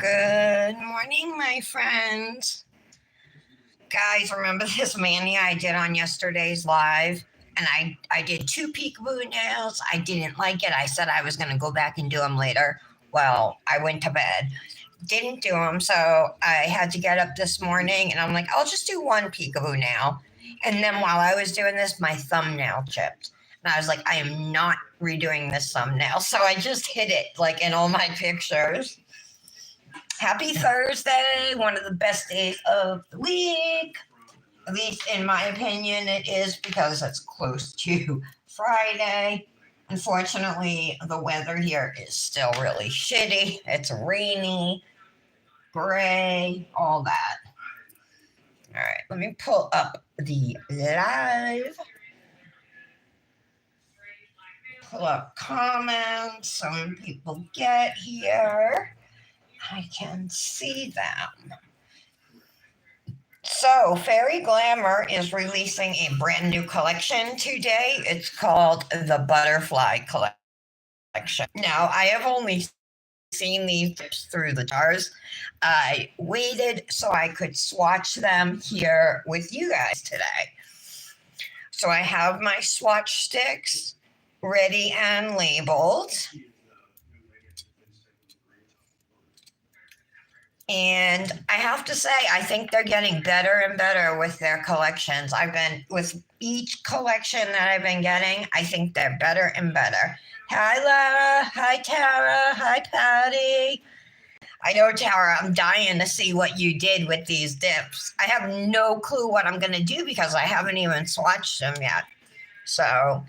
Good morning, my friends. Guys, remember this mania I did on yesterday's live? And I did 2 peekaboo nails. I didn't like it. I said I was going to go back and do them later. Well, I went to bed. Didn't do them, so I had to get up this morning, and I'm like, I'll just do 1 peekaboo nail. And then while I was doing this, my thumbnail chipped. And I was like, I am not redoing this thumbnail. So I just hid it like in all my pictures. Happy Thursday, one of the best days of the week. At least in my opinion, it is because it's close to Friday. Unfortunately, the weather here is still really shitty. It's rainy, gray, all that. All right, let me pull up the live. Pull up comments. Some people get here. I can see them. So, Fairy Glamor is releasing a brand new collection today. It's called the Butterfly Collection. Now, I have only seen these tips through the jars. I waited so I could swatch them here with you guys today. So, I have my swatch sticks ready and labeled. And I have to say, I think they're getting better and better with their collections. With each collection that I've been getting, I think they're better and better. Hi, Lara. Hi, Tara. Hi, Patty. I know, Tara, I'm dying to see what you did with these dips. I have no clue what I'm going to do because I haven't even swatched them yet. So,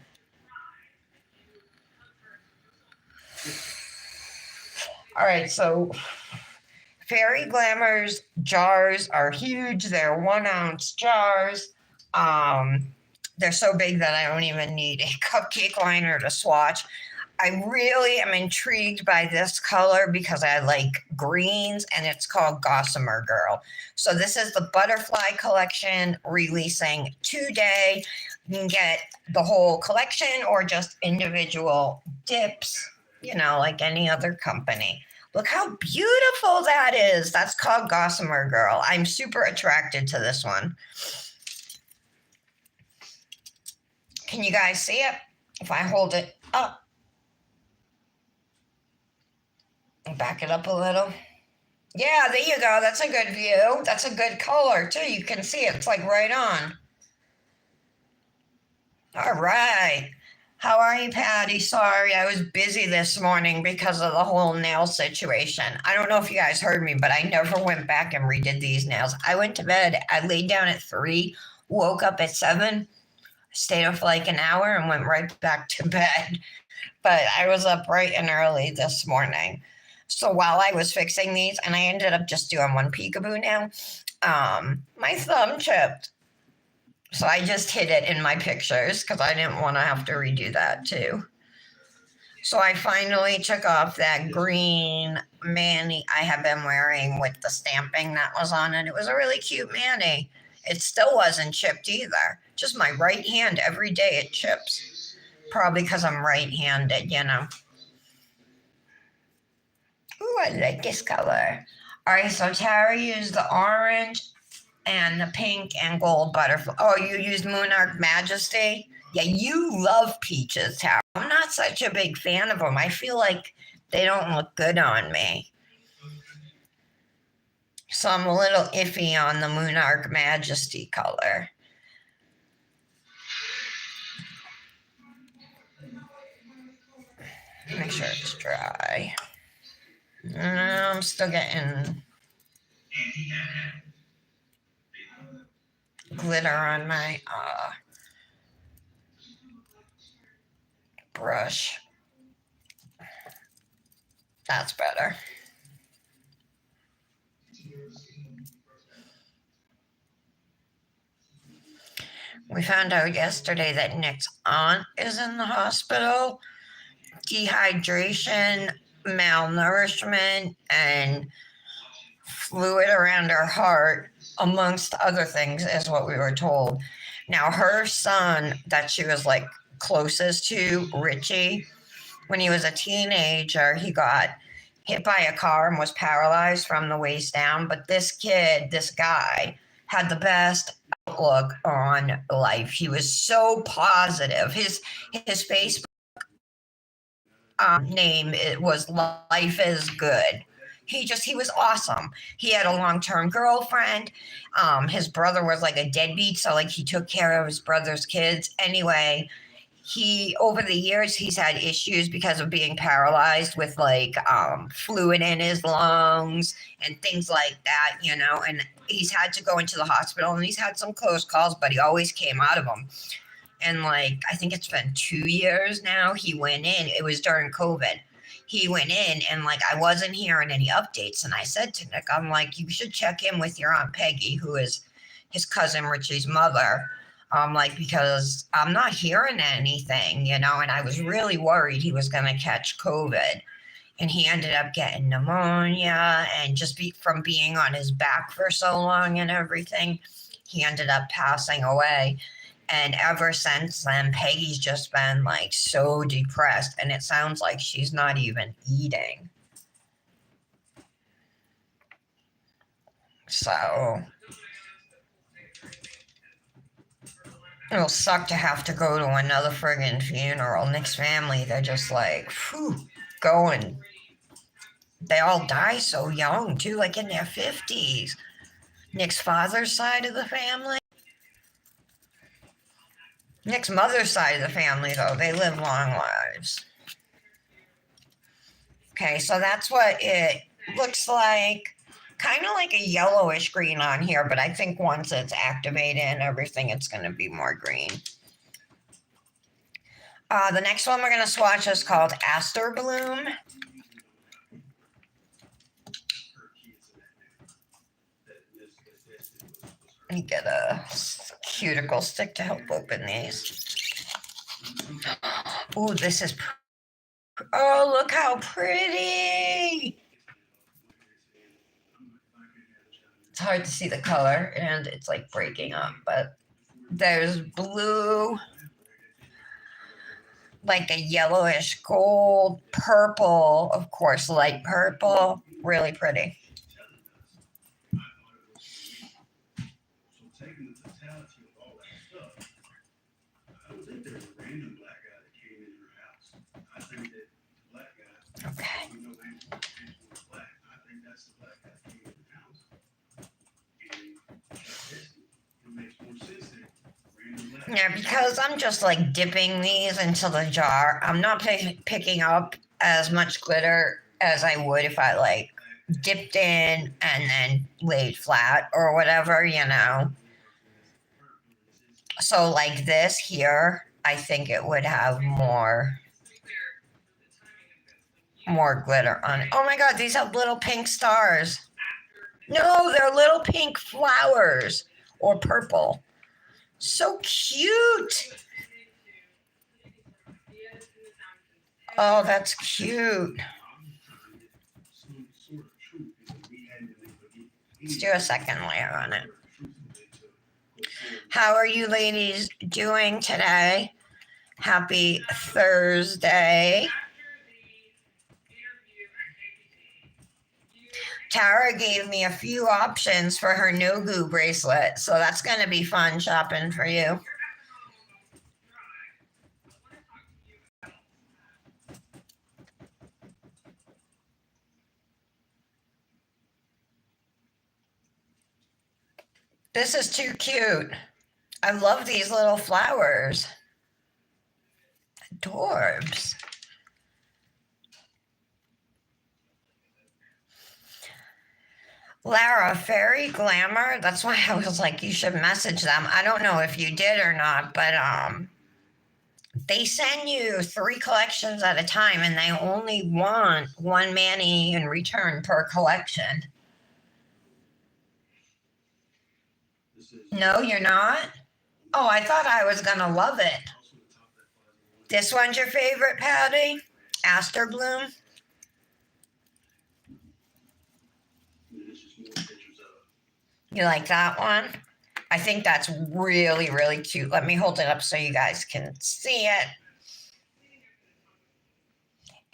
all right, so Fairy Glamor's jars are huge. They're 1 ounce jars. They're so big that I don't even need a cupcake liner to swatch. I really am intrigued by this color because I like greens, and it's called Gossamer Girl. So this is the Butterfly Collection releasing today. You can get the whole collection or just individual dips, like any other company. Look how beautiful that is. That's called Gossamer Girl. I'm super attracted to this one. Can you guys see it? If I hold it up, back it up a little. Yeah, there you go. That's a good view. That's a good color, too. You can see it. It's like right on. All right. How are you, Patty? Sorry, I was busy this morning because of the whole nail situation. I don't know if you guys heard me, but I never went back and redid these nails. I went to bed. I laid down at 3, woke up at 7, stayed up for like an hour, and went right back to bed. But I was up bright and early this morning. So while I was fixing these, and I ended up just doing 1 peekaboo nail, my thumb chipped. So I just hid it in my pictures because I didn't want to have to redo that too. So I finally took off that green mani I have been wearing with the stamping that was on it. It was a really cute mani. It still wasn't chipped either. Just my right hand, every day it chips. Probably because I'm right-handed, Ooh, I like this color. All right, so Tara used the orange and the pink and gold butterfly. Oh, you used Monarch Majesty? Yeah, you love peaches, Tara. I'm not such a big fan of them. I feel like they don't look good on me. So I'm a little iffy on the Monarch Majesty color. Make sure it's dry. I'm still getting glitter on my brush. That's better. We found out yesterday that Nick's aunt is in the hospital. Dehydration, malnourishment, and fluid around her heart, amongst other things, is what we were told. Now, her son that she was like closest to, Richie, when he was a teenager, he got hit by a car and was paralyzed from the waist down. But this guy, had the best outlook on life. He was so positive. His Facebook name, it was Life is Good. He was awesome. He had a long-term girlfriend. His brother was like a deadbeat, so like he took care of his brother's kids. Anyway, he over the years he's had issues because of being paralyzed with like fluid in his lungs and things like that, and he's had to go into the hospital and he's had some close calls, but he always came out of them. And like I think it's been 2 years now, he went in. It was during COVID. He went in and like I wasn't hearing any updates. And I said to Nick, I'm like, you should check in with your Aunt Peggy, who is his cousin Richie's mother. Like because I'm not hearing anything, and I was really worried he was gonna catch COVID. And he ended up getting pneumonia and just from being on his back for so long and everything, he ended up passing away. And ever since then, Peggy's just been like so depressed, and it sounds like she's not even eating. So it'll suck to have to go to another friggin' funeral. Nick's family, they're just like, whew, going. They all die so young, too, like in their 50s. Nick's father's side of the family. Nick's mother's side of the family, though, they live long lives. Okay, so that's what it looks like. Kind of like a yellowish green on here, but I think once it's activated and everything, it's going to be more green. The next one we're going to swatch is called Aster Bloom. Let me get a cuticle stick to help open these. Ooh, this is... Oh, look how pretty! It's hard to see the color, and it's like breaking up, but there's blue, like a yellowish gold, purple, of course, light purple, really pretty. Okay. Yeah, because I'm just like dipping these into the jar, I'm not picking up as much glitter as I would if I like dipped in and then laid flat or whatever, So like this here, I think it would have more glitter on it. Oh my God, these have little pink stars. No, they're little pink flowers or purple. So cute. Oh, that's cute. Let's do a second layer on it. How are you ladies doing today? Happy Thursday. Tara gave me a few options for her no-goo bracelet, so that's going to be fun shopping for you. This is too cute. I love these little flowers. Adorbs. Lara, Fairy Glamor, that's why I was like, you should message them. I don't know if you did or not, but they send you 3 collections at a time, and they only want 1 mani in return per collection. No, you're not? Oh, I thought I was going to love it. This one's your favorite, Patty? Aster Bloom? You like that one? I think that's really, really cute. Let me hold it up so you guys can see it.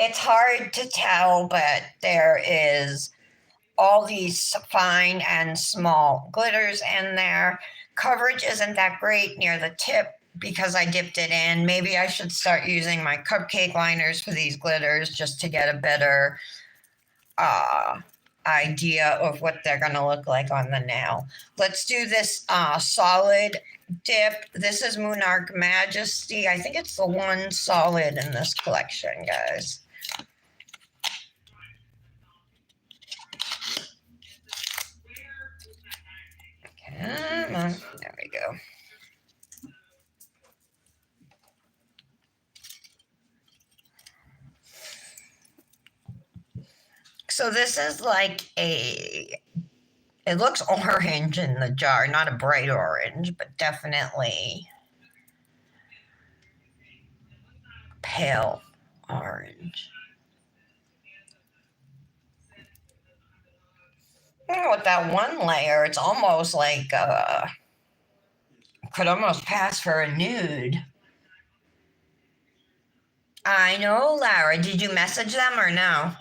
It's hard to tell, but there is all these fine and small glitters in there. Coverage isn't that great near the tip because I dipped it in. Maybe I should start using my cupcake liners for these glitters just to get a better idea of what they're going to look like on the nail. Let's do this solid dip. This is Monarch Majesty. I think it's the one solid in this collection, guys. Come on. There we go. So this is like it looks orange in the jar, not a bright orange, but definitely pale orange. With that one layer, it's almost like could almost pass for a nude. I know, Lara. Did you message them or no?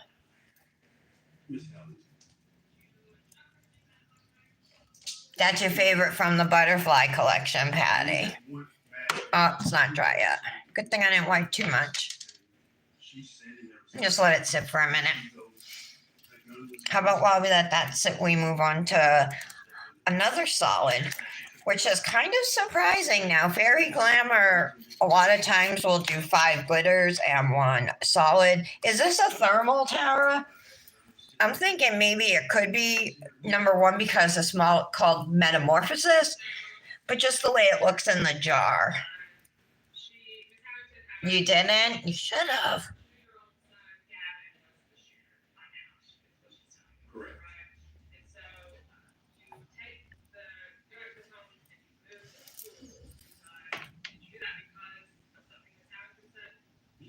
That's your favorite from the butterfly collection, Patty. Oh, it's not dry yet. Good thing I didn't wipe too much. Just let it sit for a minute. How about while we let that sit, we move on to another solid, which is kind of surprising now. Fairy Glamour, a lot of times will do 5 glitters and 1 solid. Is this a thermal, Tara? I'm thinking maybe it could be number 1 because it's small called Metamorphosis, but just the way it looks in the jar. You didn't? You should have.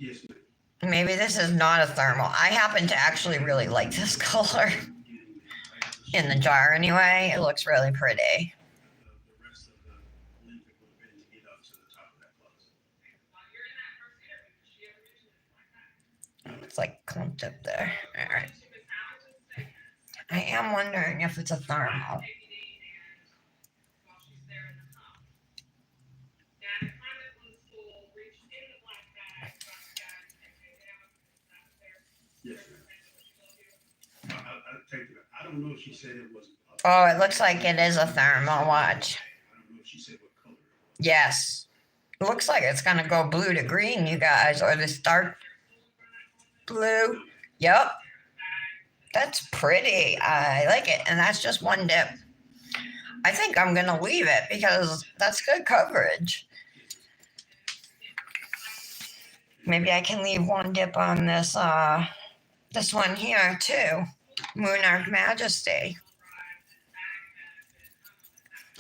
Yes, ma'am. Maybe this is not a thermal. I happen to actually really like this color in the jar anyway. It looks really pretty. It's like clumped up there. All right. I am wondering if it's a thermal. I don't know if she said it was. Oh, it looks like it is a thermal. Watch. I don't know if she said what color. Yes. It looks like it's going to go blue to green, you guys, or this dark blue. Yep. That's pretty. I like it. And that's just one dip. I think I'm going to leave it because that's good coverage. Maybe I can leave one dip on this this one here too. Monarch Majesty.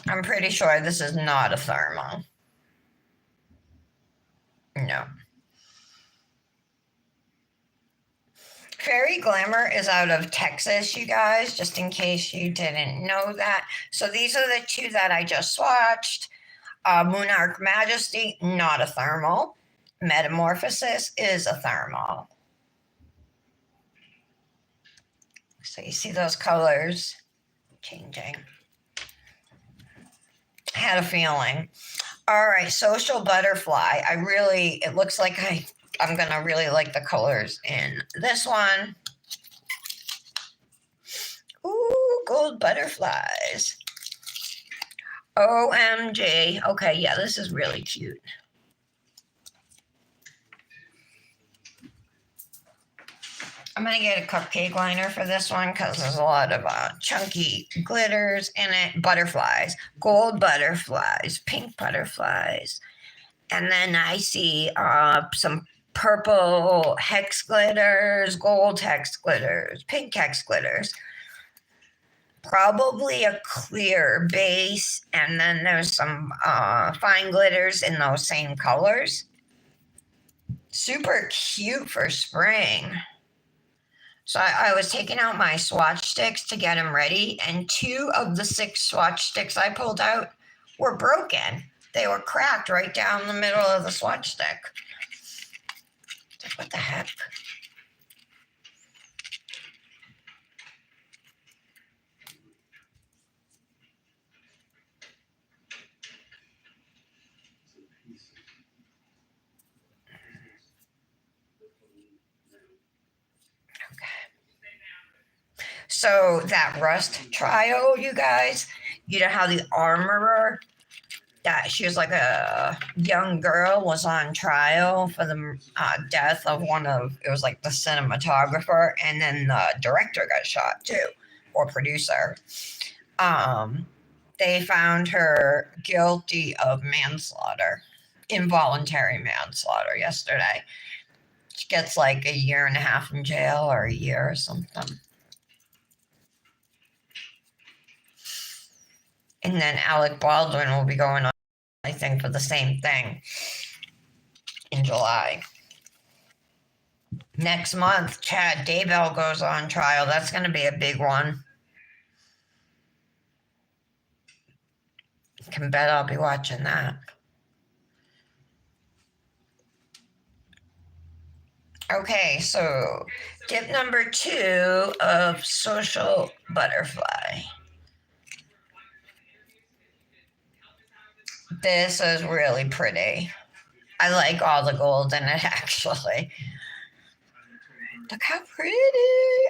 I'm pretty sure this is not a thermal. No. Fairy Glamour is out of Texas, you guys, just in case you didn't know that. So these are the 2 that I just swatched. Monarch Majesty, not a thermal. Metamorphosis is a thermal. So you see those colors changing. Had a feeling. All right, Social Butterfly. It looks like I'm going to really like the colors in this one. Ooh, gold butterflies. OMG. Okay, yeah, this is really cute. I'm going to get a cupcake liner for this one because there's a lot of chunky glitters in it. Butterflies, gold butterflies, pink butterflies. And then I see some purple hex glitters, gold hex glitters, pink hex glitters. Probably a clear base. And then there's some fine glitters in those same colors. Super cute for spring. So I was taking out my swatch sticks to get them ready, and 2 of the 6 swatch sticks I pulled out were broken. They were cracked right down the middle of the swatch stick. What the heck? So that Rust trial, you guys, you know how the armorer, that she was like a young girl, was on trial for the death of it was like the cinematographer, and then the director got shot too, or producer. They found her guilty of manslaughter, involuntary manslaughter, yesterday. She gets like a year and a half in jail, or a year or something. And then Alec Baldwin will be going on, I think, for the same thing in July. Next month, Chad Daybell goes on trial. That's going to be a big one. You can bet I'll be watching that. Okay, so tip number 2 of Social Butterfly. This is really pretty. I like all the gold in it, actually. Look how pretty.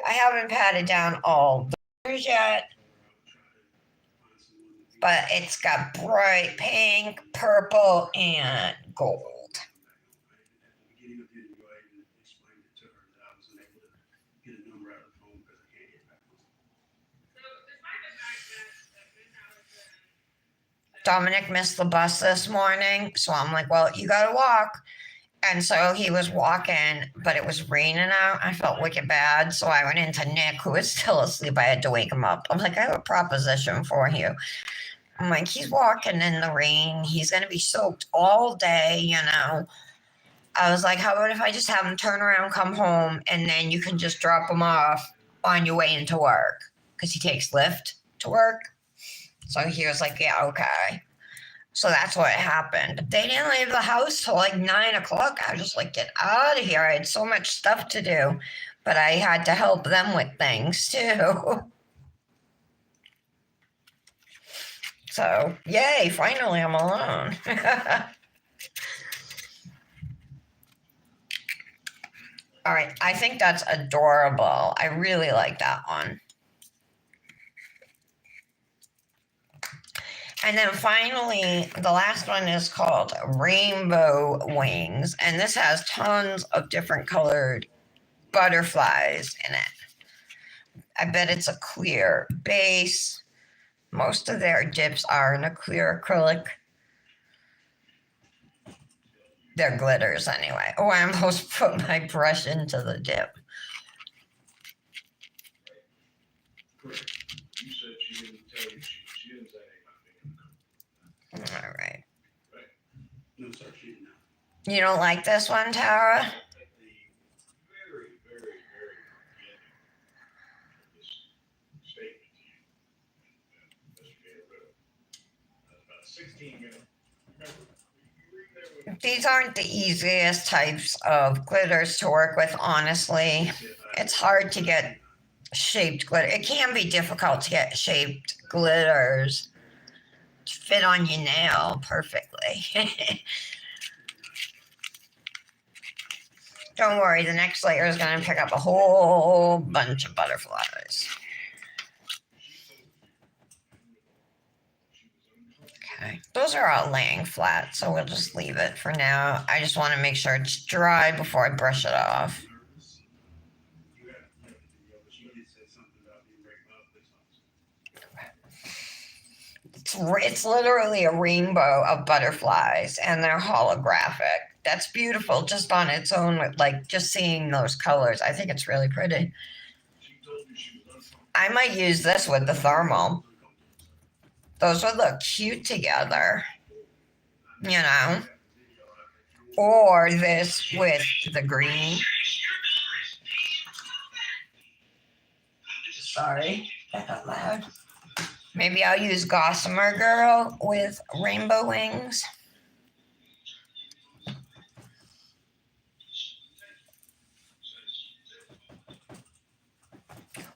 I haven't patted down all the colors yet, but it's got bright pink, purple, and gold. Dominic missed the bus this morning, so I'm like, well, you gotta walk. And so he was walking, but it was raining out. I felt wicked bad, so I went into Nick, who was still asleep. I had to wake him up. I'm like, I have a proposition for you. I'm like, he's walking in the rain. He's going to be soaked all day, you know. I was like, how about if I just have him turn around, come home, and then you can just drop him off on your way into work? Because he takes Lyft to work. So he was like, yeah, okay. So that's what happened. They didn't leave the house till like 9 o'clock. I was just like, get out of here. I had so much stuff to do, but I had to help them with things too. So, yay, finally I'm alone. All right, I think that's adorable. I really like that one. And then finally, the last one is called Rainbow Wings. And this has tons of different colored butterflies in it. I bet it's a clear base. Most of their dips are in a clear acrylic. They're glitters anyway. Oh, I almost put my brush into the dip. Correct. You said she didn't tell you, she didn't say anything. All right. Right. No, sir, she did not. You don't like this one, Tara? At the very, very, very beginning of this statement to you, Mr. Gabriel, about 16 minutes. Remember, you read there with These aren't the easiest types of glitters to work with, honestly. It's hard to get shaped glitter. It can be difficult to get shaped glitters to fit on your nail perfectly. Don't worry, the next layer is going to pick up a whole bunch of butterflies. Okay, those are all laying flat, so we'll just leave it for now. I just want to make sure it's dry before I brush it off. It's literally a rainbow of butterflies, and they're holographic. That's beautiful just on its own, like just seeing those colors. I think it's really pretty. I might use this with the thermal. Those would look cute together, you know. Or this with the green. Sorry, that got loud. Maybe I'll use Gossamer Girl with Rainbow Wings.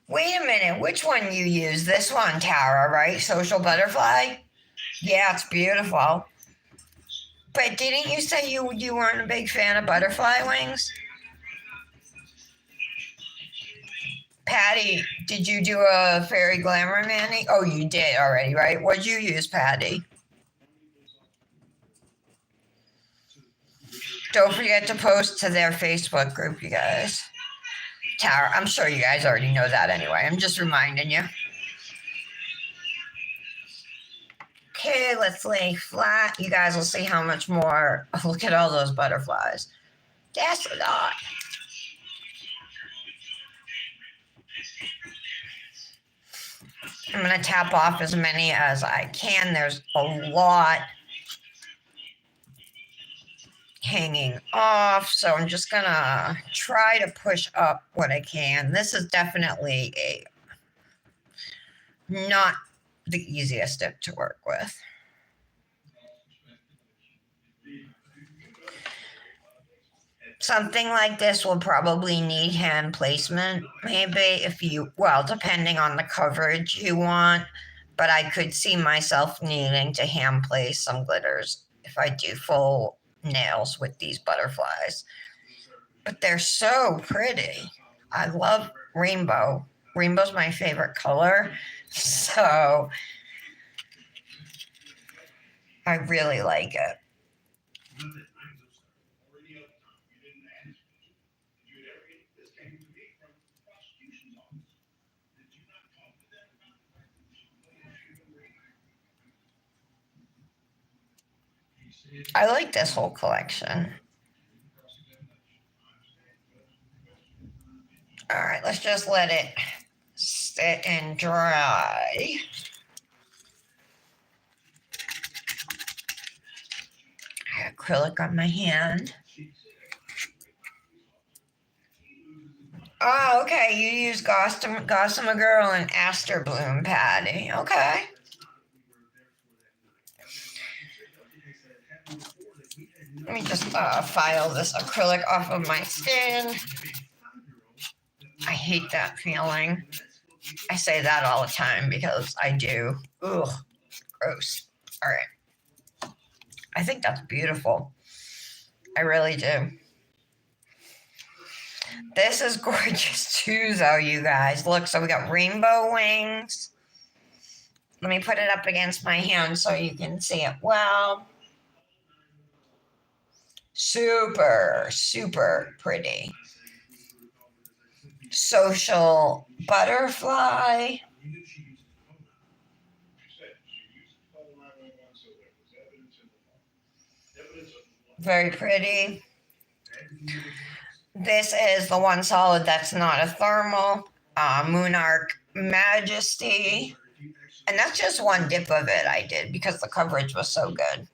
Wait a minute, which one you use? This one, Tara, right? Social Butterfly? Yeah, it's beautiful. But didn't you say you weren't a big fan of butterfly wings? Patty, did you do a fairy glamour mani? Oh, you did already, right? What'd you use, Patty? Don't forget to post to their Facebook group, you guys. Tara, I'm sure you guys already know that anyway. I'm just reminding you. Okay, let's lay flat. You guys will see how much more. Look at all those butterflies. That's a lot. I'm going to tap off as many as I can. There's a lot hanging off, so I'm just going to try to push up what I can. This is definitely not the easiest dip to work with. Something like this will probably need hand placement, maybe if you, well, depending on the coverage you want, but I could see myself needing to hand place some glitters if I do full nails with these butterflies. But they're so pretty. I love rainbow. Rainbow's my favorite color, so I really like it. I like this whole collection. All right, let's just let it sit and dry. I have acrylic on my hand. Oh, okay. You use Gossamer Girl and Aster Bloom, Patty. Okay. Let me just file this acrylic off of my skin. I hate that feeling. I say that all the time because I do. Ugh, gross. All right. I think that's beautiful. I really do. This is gorgeous too, though, you guys. Look, so we got rainbow wings. Let me put it up against my hand so you can see it well. Super, super pretty. Social butterfly. Very pretty. This is the one solid that's not a thermal. Moonarch Majesty. And that's just one dip of it I did because the coverage was so good.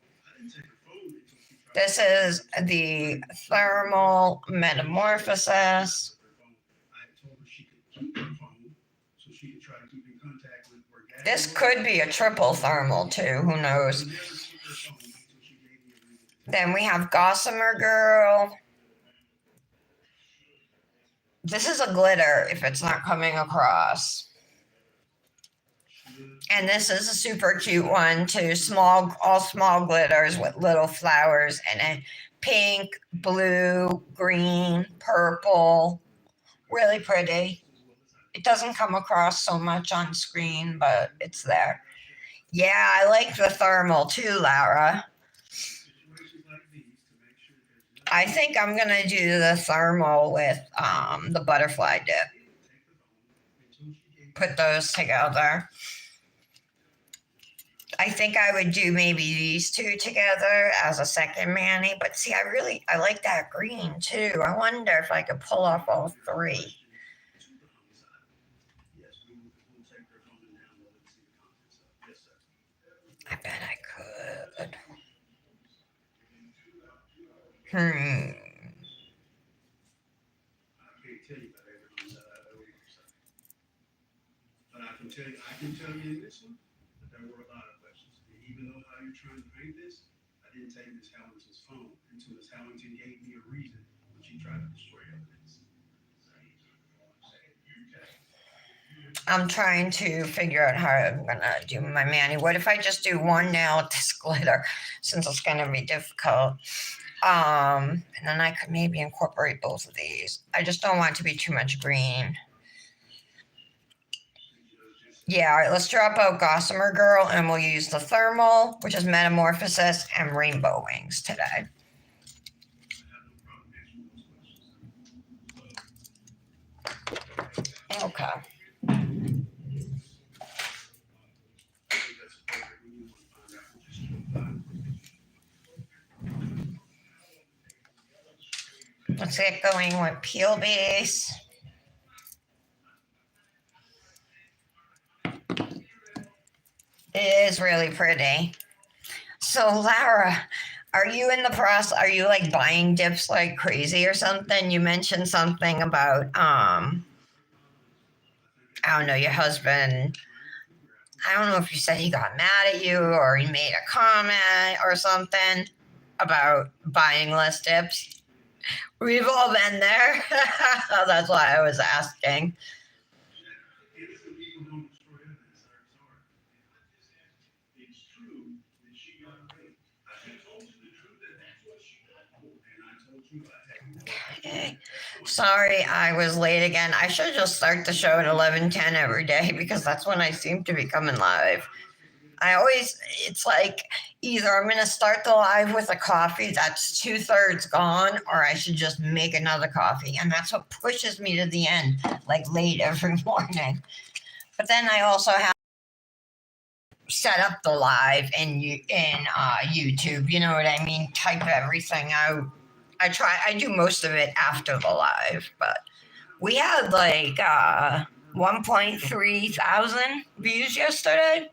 This is the thermal Metamorphosis. This could be a triple thermal too, who knows. Then we have Gossamer Girl. This is a glitter if it's not coming across. And this is a super cute one too. All small glitters with little flowers in it. Pink, blue, green, purple. Really pretty. It doesn't come across so much on screen, but it's there. Yeah, I like the thermal too, Lara. I think I'm going to do the thermal with the butterfly dip. Put those together. I think I would do maybe these two together as a second mani, but see, I like that green too. I wonder if I could pull off all three. I bet I could. I can tell you in this one that there were a lot of questions. And even though how you're trying to paint this, I didn't take Miss Hamilton's phone until Miss Hamilton gave me a reason when she tried to destroy evidence. I'm trying to figure out how I'm gonna do my mani. What if I just do one nail with this glitter, since it's gonna be difficult? And then I could maybe incorporate both of these. I just don't want it to be too much green. Yeah, all right, let's drop out Gossamer Girl and we'll use the Thermal, which is Metamorphosis, and Rainbow Wings today. Okay. Let's get going with Peel Base. It is really pretty. So, Lara, are you in the process? Are you like buying dips like crazy or something? You mentioned something about I don't know, your husband. I don't know if you said he got mad at you or he made a comment or something about buying less dips. We've all been there. That's why I was asking. Okay. Sorry, I was late again. I should just start the show at 11:10 every day because that's when I seem to be coming live. It's like either I'm going to start the live with a coffee that's 2/3 gone, or I should just make another coffee. And that's what pushes me to the end, like late every morning. But then I also have set up the live in YouTube. You know what I mean? Type everything out. I do most of it after the live, but we had like 1.3 thousand views yesterday.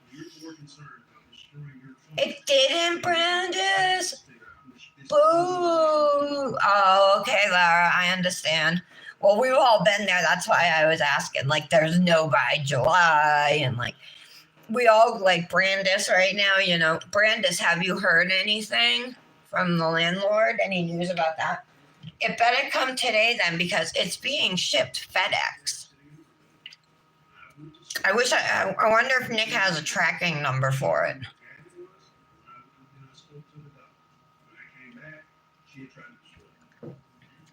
It didn't, Brandis. Boo. Oh, okay, Lara, I understand. Well, we've all been there. That's why I was asking. Like, there's no by July, and like, we all like Brandis right now. You know, Brandis, have you heard anything from the landlord? Any news about that? It better come today then because it's being shipped FedEx. I wonder if Nick has a tracking number for it.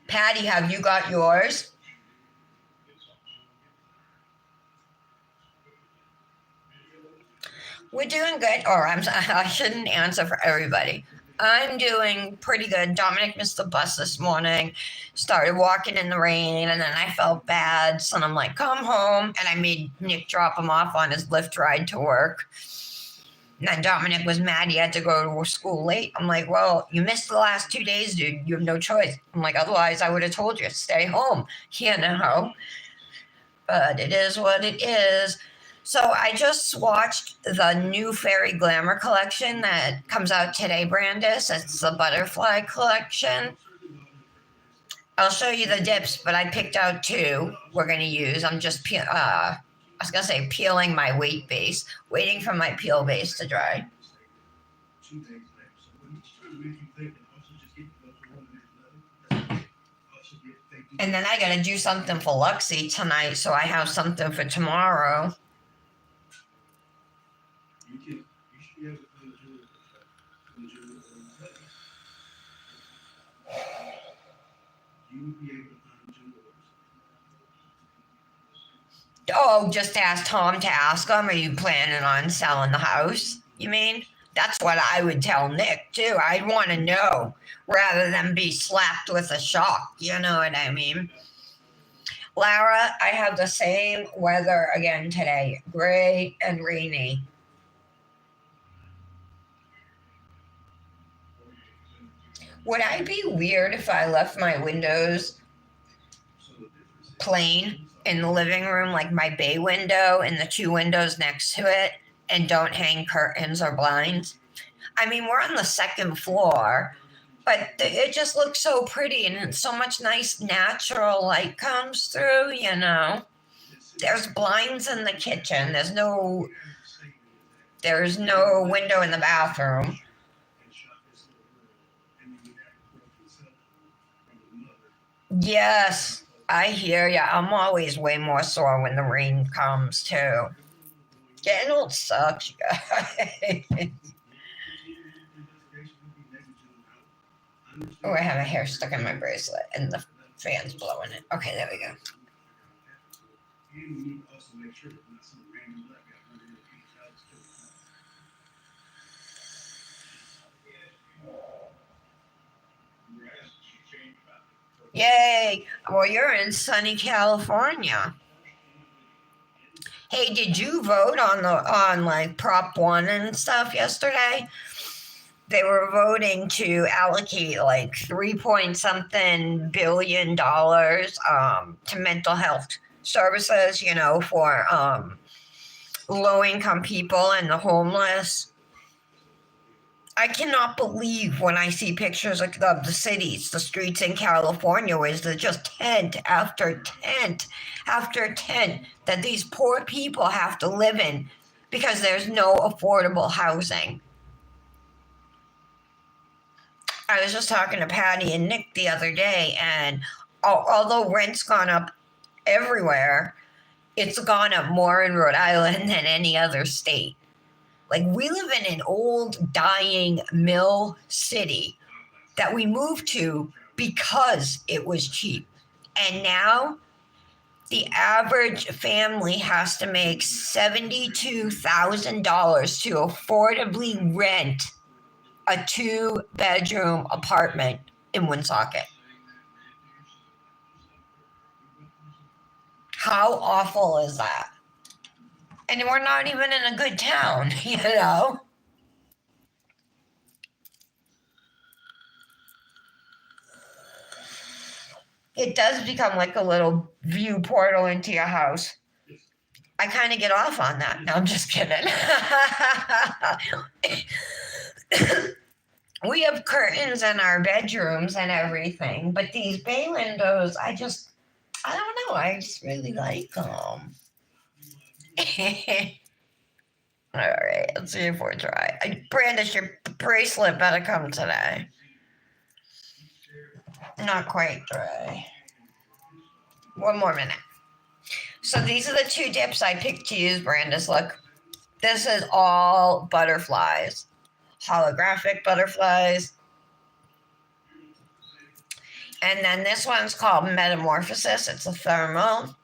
Patty, have you got yours? We're doing good. Or I shouldn't answer for everybody. I'm doing pretty good. Dominic missed the bus this morning, started walking in the rain, and then I felt bad. So I'm like, come home. And I made Nick drop him off on his Lyft ride to work. And then Dominic was mad he had to go to school late. I'm like, well, you missed the last 2 days, dude. You have no choice. I'm like, otherwise I would have told you, stay home. You know. But it is what it is. So I just watched the new Fairy Glamour collection that comes out today, Brandis. It's the butterfly collection. I'll show you the dips, but I picked out two we're going to use. I'm just, I was going to say peeling my weight base, waiting for my peel base to dry. And then I got to do something for Luxie tonight, so I have something for tomorrow. Oh, just ask Tom to ask him. Are you planning on selling the house? You mean? That's what I would tell Nick too. I'd want to know rather than be slapped with a shock. You know what I mean? Lara, I have the same weather again today, gray and rainy. Would I be weird if I left my windows plain in the living room, like my bay window and the two windows next to it, and don't hang curtains or blinds? I mean, we're on the second floor, but it just looks so pretty and so much nice natural light comes through, you know. There's blinds in the kitchen. There's no window in the bathroom. Yes, I hear ya. I'm always way more sore when the rain comes too. Getting old sucks, you guys. Oh, I have a hair stuck in my bracelet and the fan's blowing it. Okay, there we go. Yay! Well, you're in sunny California. Hey, did you vote on like Prop One and stuff yesterday? They were voting to allocate like 3 point something billion dollars to mental health services, for low income people and the homeless. I cannot believe when I see pictures of the cities, the streets in California, where there's just tent after tent after tent that these poor people have to live in because there's no affordable housing. I was just talking to Patty and Nick the other day, and although rent's gone up everywhere, it's gone up more in Rhode Island than any other state. Like, we live in an old, dying mill city that we moved to because it was cheap. And now the average family has to make $72,000 to affordably rent a 2-bedroom apartment in Woonsocket. How awful is that? And we're not even in a good town, It does become like a little view portal into your house. I kind of get off on that. No, I'm just kidding. We have curtains in our bedrooms and everything, but these bay windows, I don't know. I just really like them. All right, let's see if we're dry. Brandis, your bracelet better come today. Not quite dry. One more minute. So these are the 2 dips I picked to use, Brandis. Look, this is all butterflies, holographic butterflies. And then this one's called Metamorphosis. It's a thermal.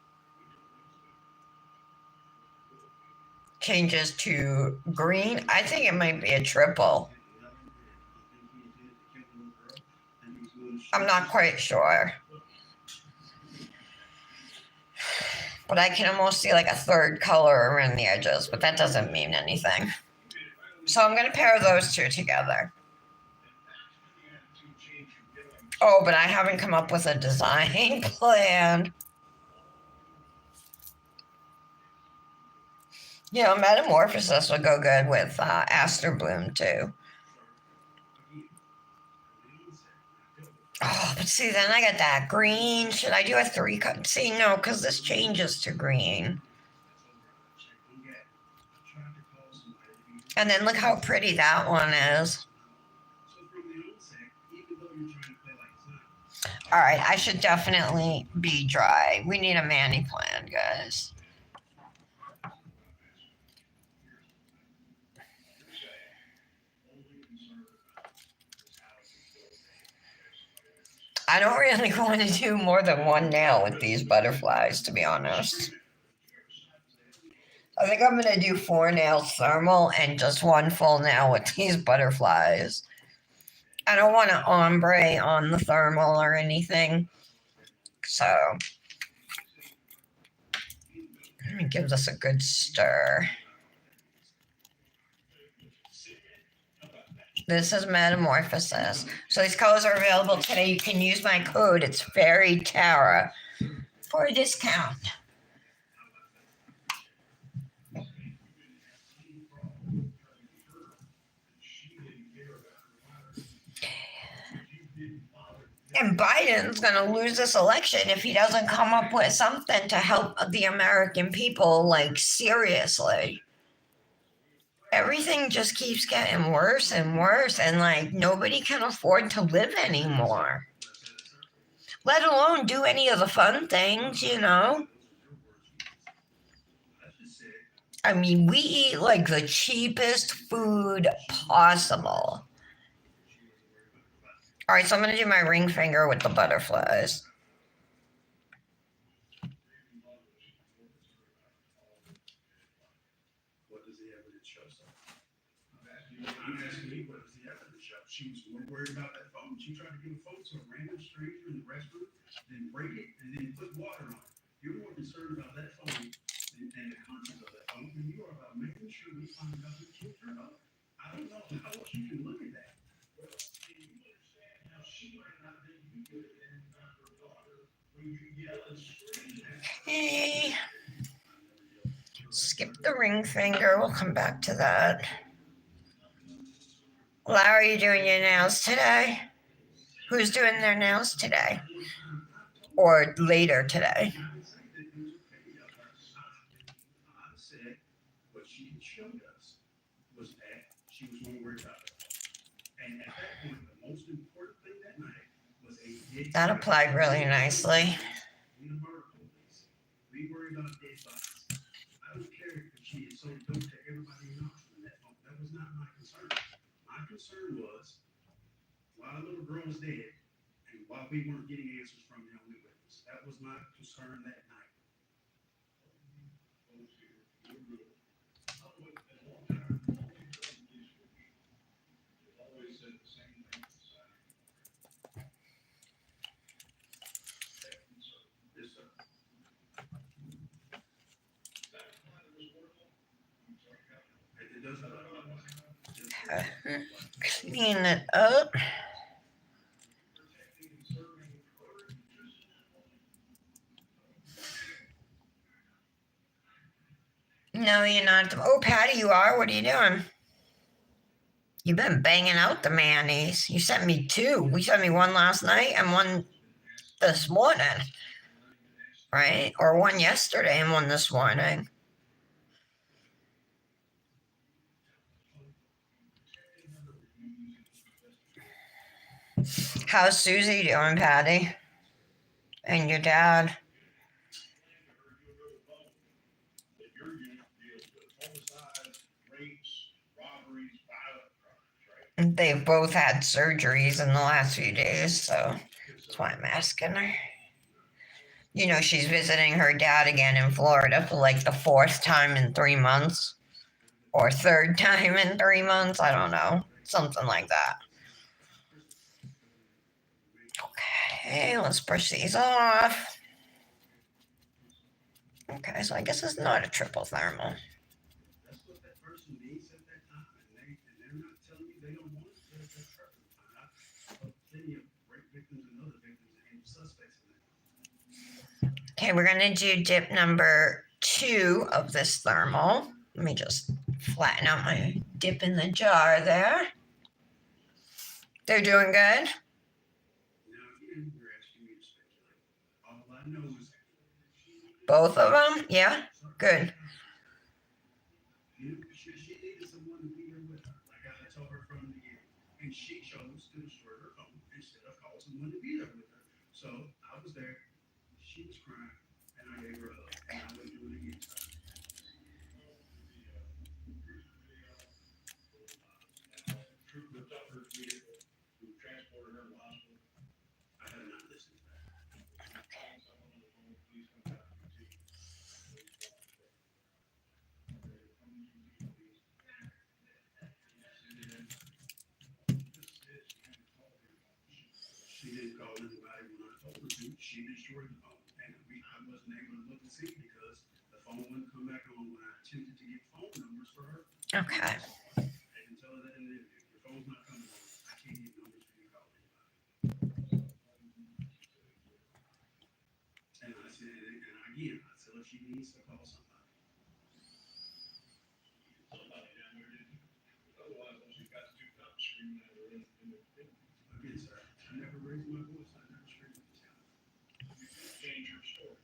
Changes to green. I think it might be a triple. I'm not quite sure. But I can almost see like a 3rd color around the edges, but that doesn't mean anything. So I'm going to pair those 2 together. Oh, but I haven't come up with a design plan. Metamorphosis would go good with Aster Bloom too. Oh, but see, then I got that green. Should I do a 3 cut? See, no, because this changes to green. And then look how pretty that one is. All right, I should definitely be dry. We need a mani plan, guys. I don't really want to do more than 1 nail with these butterflies, to be honest. I think I'm going to do 4 nails thermal and just 1 full nail with these butterflies. I don't want to ombre on the thermal or anything. So, let me give this a good stir. This is Metamorphosis. So these colors are available today. You can use my code. It's FAIRYTARA for a discount. And Biden's going to lose this election if he doesn't come up with something to help the American people, like, seriously. Everything just keeps getting worse and worse, and, like, nobody can afford to live anymore. Let alone do any of the fun things, I mean, we eat, like, the cheapest food possible. All right, so I'm going to do my ring finger with the butterflies. I'm asking you, what is the evidence show? She was more worried about that phone. She tried to give a phone to a random stranger in the restroom, then break it, and then put water on it. You're more concerned about that phone and the contents of that phone than you are about making sure we find out who kicked her up. I don't know how else you can look at that. Well, you understand how she might not be good and not her daughter when you yell and scream at her. Hey, skip the ring finger. We'll come back to that. Larry, are you doing your nails today? Who's doing their nails today? Or later today? What she showed us was that she was more worried about it. And at that point, the most important thing that night was a That applied really nicely. We worry about dead bodies. I don't care if she is so dope to everybody else in that phone. That was not my concern. My concern was why a little girl was dead and why we weren't getting answers from the only witness. That was my concern that night. Clean it up. No, you're not. Oh, Patty, you are? What are you doing? You've been banging out the mayonnaise. You sent me two. You sent me one last night and one this morning, right? Or one yesterday and one this morning. How's Susie doing, Patty? And your dad? They've both had surgeries in the last few days, so that's why I'm asking her. You know, she's visiting her dad again in Florida for like the fourth time in 3 months, or third time in 3 months. I don't know. Something like that. Okay, let's brush these off. Okay, so I guess it's not a triple thermal. That's what that person needs at that time, and they're not telling you they don't want it. That's plenty of rape victims and other victims and suspects in that. Okay, we're gonna do dip number 2 of this thermal. Let me just flatten out my dip in the jar there. They're doing good. Now, again, you're asking me to speculate. All I know is Both of them? Yeah, good. she needed someone to be there with her, like I told her from the beginning. And she chose to destroy her phone instead of call someone to be there with her. So I was there. She was crying, and I gave her a hug, and I wouldn't do it again. Transported her to the hospital. I have not listened to that. Someone on the phone, please come back. She didn't call anybody when I told her to. She destroyed the phone, and I wasn't able to look and see because the phone wouldn't come back on when I attempted to get phone numbers for her. Okay. I can tell her that in the interview. If your phone's not coming on, I can't get numbers for you to call anybody. And I said, and again, I tell her she needs to call somebody. Somebody down there didn't. Otherwise, when she got two cops screaming at her in the again, sir, I never raised my voice. I never screamed at the town. You change your story.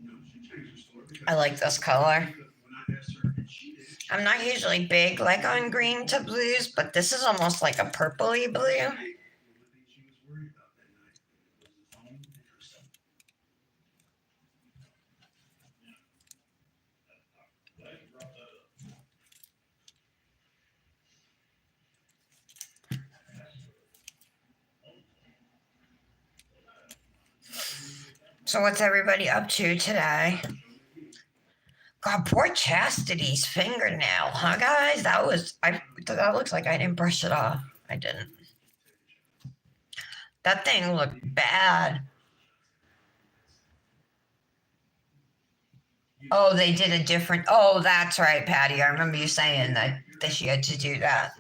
No, she changed her story. I like this color. When I asked her, and she did. I'm not usually big like on green to blues, but this is almost like a purpley blue. The only thing she was worried about that night was the phone and herself. Glad you brought that up. So what's everybody up to today? God, poor Chastity's fingernail, huh, guys? That looks like I didn't brush it off. I didn't. That thing looked bad. Oh, they did a different. Oh, that's right, Patty. I remember you saying that she had to do that.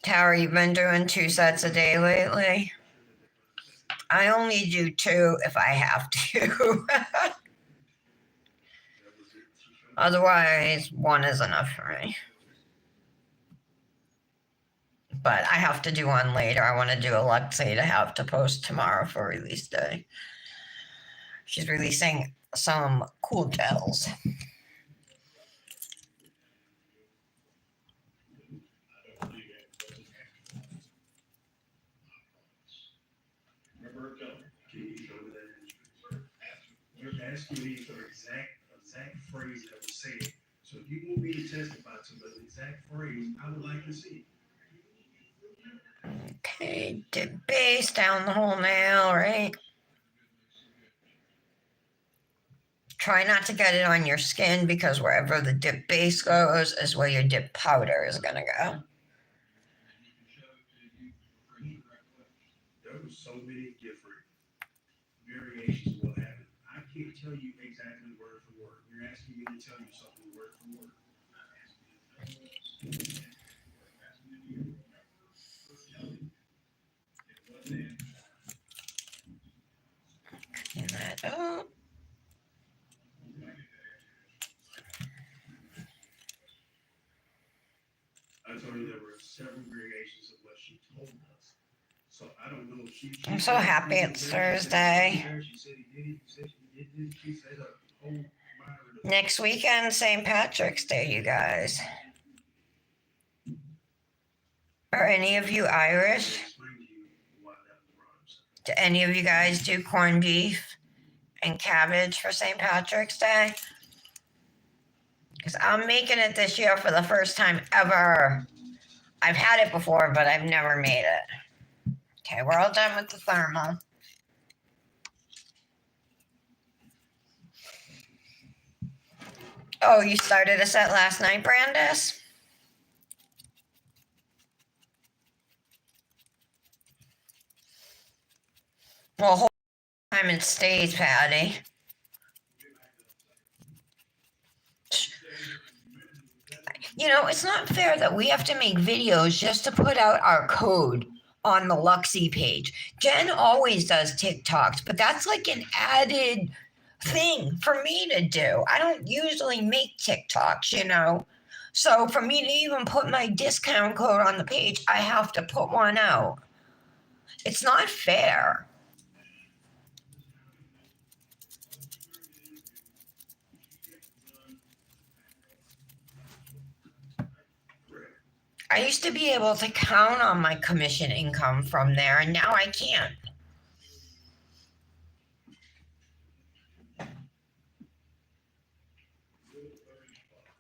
Tara, you've been doing 2 sets a day lately? I only do 2 if I have to. Otherwise, 1 is enough for me. But I have to do 1 later. I want to do a Lexi to have to post tomorrow for release day. She's releasing some cool gels. Your masculinity is the exact phrase that was said. So if you want me to testify to the exact phrase, I would like to see it. Okay, dip base down the whole nail, right? Try not to get it on your skin because wherever the dip base goes is where your dip powder is going to go. There were so many different variations of what happened. I can't tell you exactly word for word. You're asking me to tell you something word for word. Clean that up. I told you there were several variations of what she told us. So I don't know if she I'm so happy it's Thursday. Next weekend, St. Patrick's Day, you guys. Are any of you Irish? Do any of you guys do corned beef and cabbage for St. Patrick's Day? Because I'm making it this year for the first time ever. I've had it before, but I've never made it. Okay, we're all done with the thermal. Oh, you started a set last night, Brandis? Well, whole time it stays, Patty. You know, it's not fair that we have to make videos just to put out our code on the Luxie page. Jen always does TikToks, but that's like an added thing for me to do. I don't usually make TikToks, you know. So for me to even put my discount code on the page, I have to put one out. It's not fair. I used to be able to count on my commission income from there, and now I can't.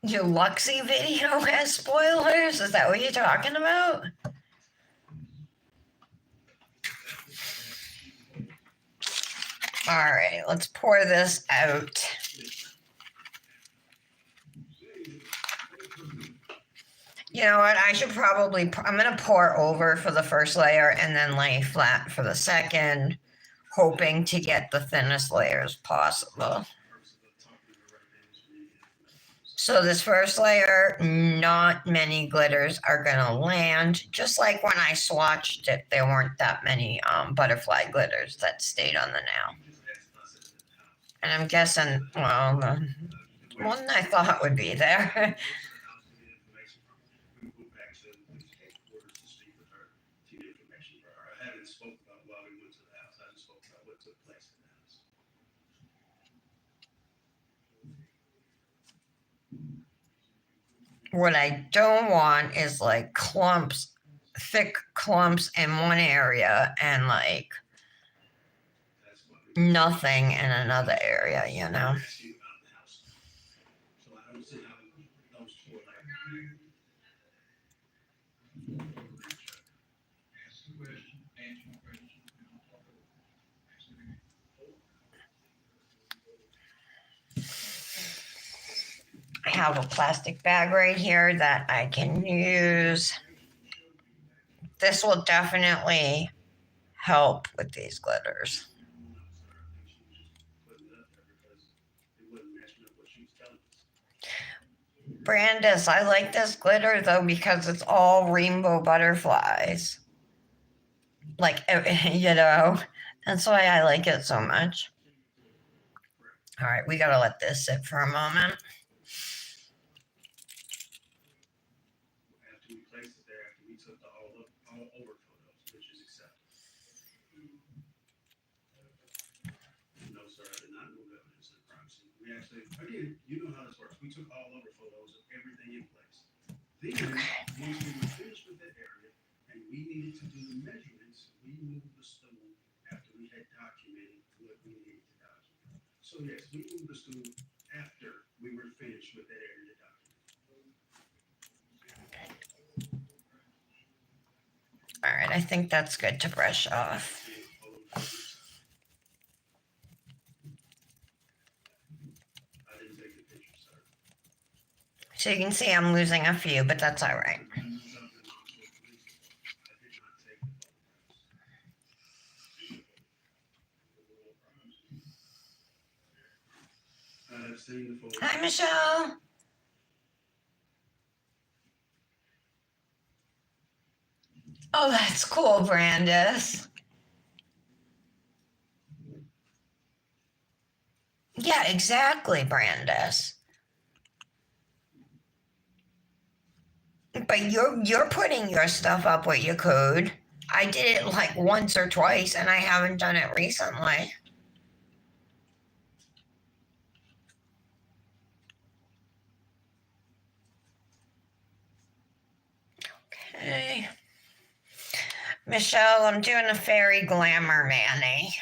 Your Luxie video has spoilers? Is that what you're talking about? All right, let's pour this out. You know what? I should probably, I'm going to pour over for the first layer and then lay flat for the second, hoping to get the thinnest layers possible. So this first layer, not many glitters are going to land. Just like when I swatched it, there weren't that many butterfly glitters that stayed on the nail. And I'm guessing, well, the one I thought would be there. What I don't want is like clumps, thick clumps in one area and like nothing in another area, you know? have a plastic bag right here that I can use. This will definitely help with these glitters. Brandis, I like this glitter though because it's all rainbow butterflies. Like, you know, that's why I like it so much. All right, we gotta let this sit for a moment. After we placed it there, after we took the all over photos, which is acceptable. No, sir, I did not move evidence of crime scene. We actually, again, you know how this works. We took all over photos of everything in place. Then, once we were finished with that area and we needed to do the measurements, we moved the stool after we had documented what we needed to document. So yes, we moved the stool after we were finished with that area to document. All right, I think that's good to brush off. So you can see I'm losing a few, but that's all right. Hi, Michelle. Oh, that's cool, Brandis. Yeah, exactly, Brandis. But you're putting your stuff up with your code. I did it like once or twice, and I haven't done it recently. Okay. Michelle, I'm doing a fairy glamour mani.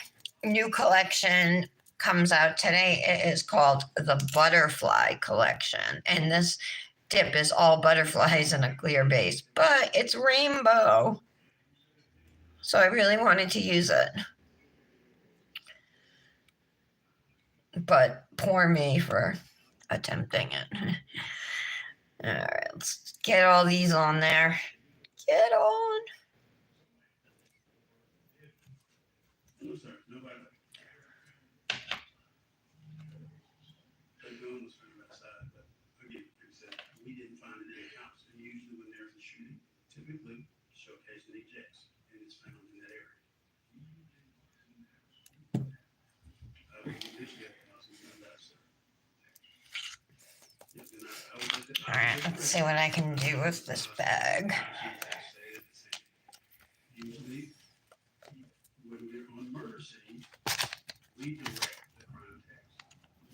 New collection comes out today. It is called the Butterfly Collection. And this dip is all butterflies in a clear base, but it's rainbow. So I really wanted to use it. But poor me for attempting it. All right, let's get all these on there. Get on. No, sir, nobody. Gun was found outside, but again, like I said, we didn't find it in the house. And usually when there's a shooting, typically showcasing ejects, and it's found in that area. All right, let's see what I can do with this bag. Usually, when we're on murder scene, we direct the crime task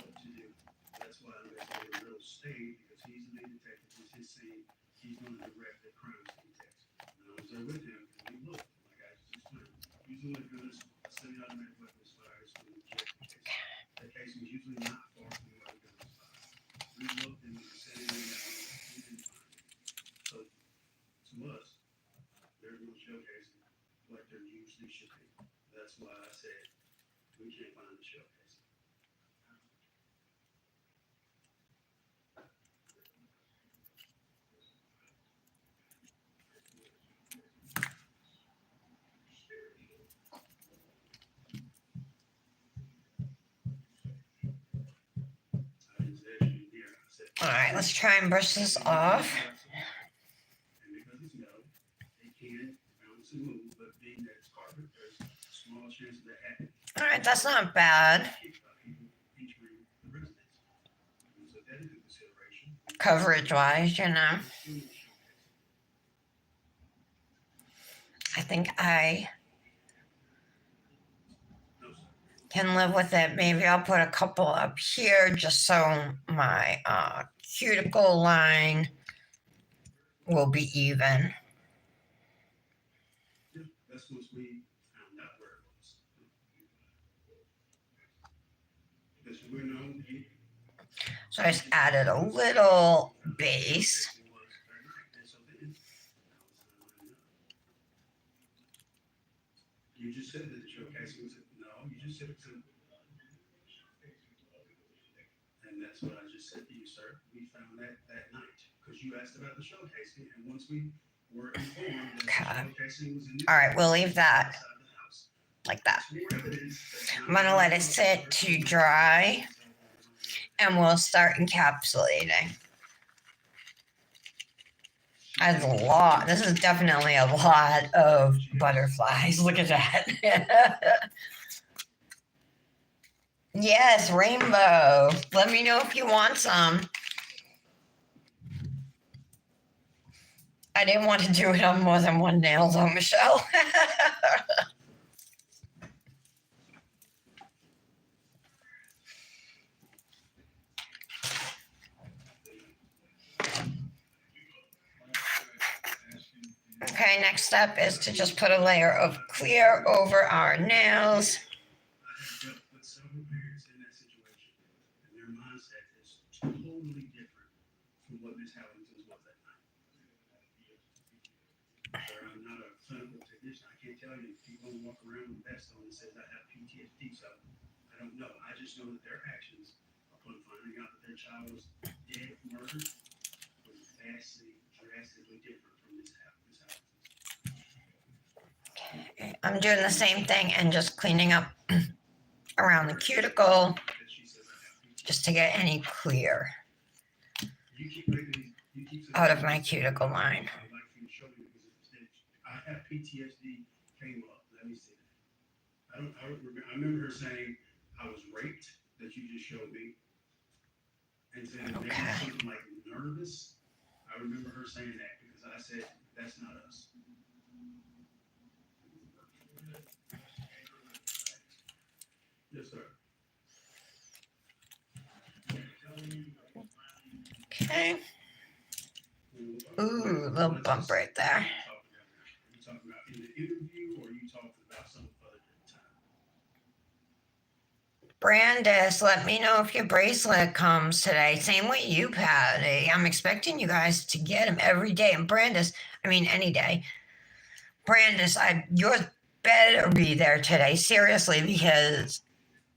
what to do. That's why investigator Riddle stayed, because he's the lead detective. It's his scene. He's going to direct the crime scene task. And I was there with him, and we looked, like I just explained. Usually when a gun is a semi-automatic weapon is fired, it's going to eject the case. The case is usually not far from where the gun is fired. We looked in the vicinity of that room, we didn't find it. So, to us, there's no showcasing like there usually should be. That's why I said we can't find the showcase. All right, let's try and brush this off. And because it's metal, it can bounce and move, but being that it's carpet, there's a small chance of that happening. All right, that's not bad. Coverage wise, you know. I think I can live with it. Maybe I'll put a couple up here just so my cuticle line will be even. That's once we found out where it was. Because we're known. So I just added a little base. You just said that the showcasing was no. You just said it's a. And that's what I just said to you, sir. We found that night because you asked about the showcasing, and once we were informed that the showcasing was in the all right, we'll leave that like that. I'm gonna let it sit to dry, and we'll start encapsulating. That's a lot. This is definitely a lot of butterflies. Look at that. Yes, rainbow. Let me know if you want some. I didn't want to do it on more than one nail though, Michelle. Okay, next step is to just put a layer of clear over our nails. I have dealt with several parents in that situation, and their mindset is totally different from what Miss Howington's was that night. Sir, I'm not a clinical technician. I can't tell you if people walk around with a vest on that says I have PTSD, so I don't know. I just know that their actions upon finding out that their child was dead, murdered, was vastly, drastically different from Miss Howington's. I'm doing the same thing and just cleaning up around the cuticle just to get any clear out of my cuticle line. I have PTSD came up. Let me see that. I remember her saying I was raped that you just showed me, and then maybe something like nervous. I remember her saying that because I said that's not us. Yes, sir. Okay. Ooh, little bump right there. Are you talking about in the interview, or are you talking about some other time? Brandis, let me know if your bracelet comes today. Same with you, Patty. I'm expecting you guys to get them every day. And Brandis, I mean, any day. Brandis, yours better be there today, seriously, because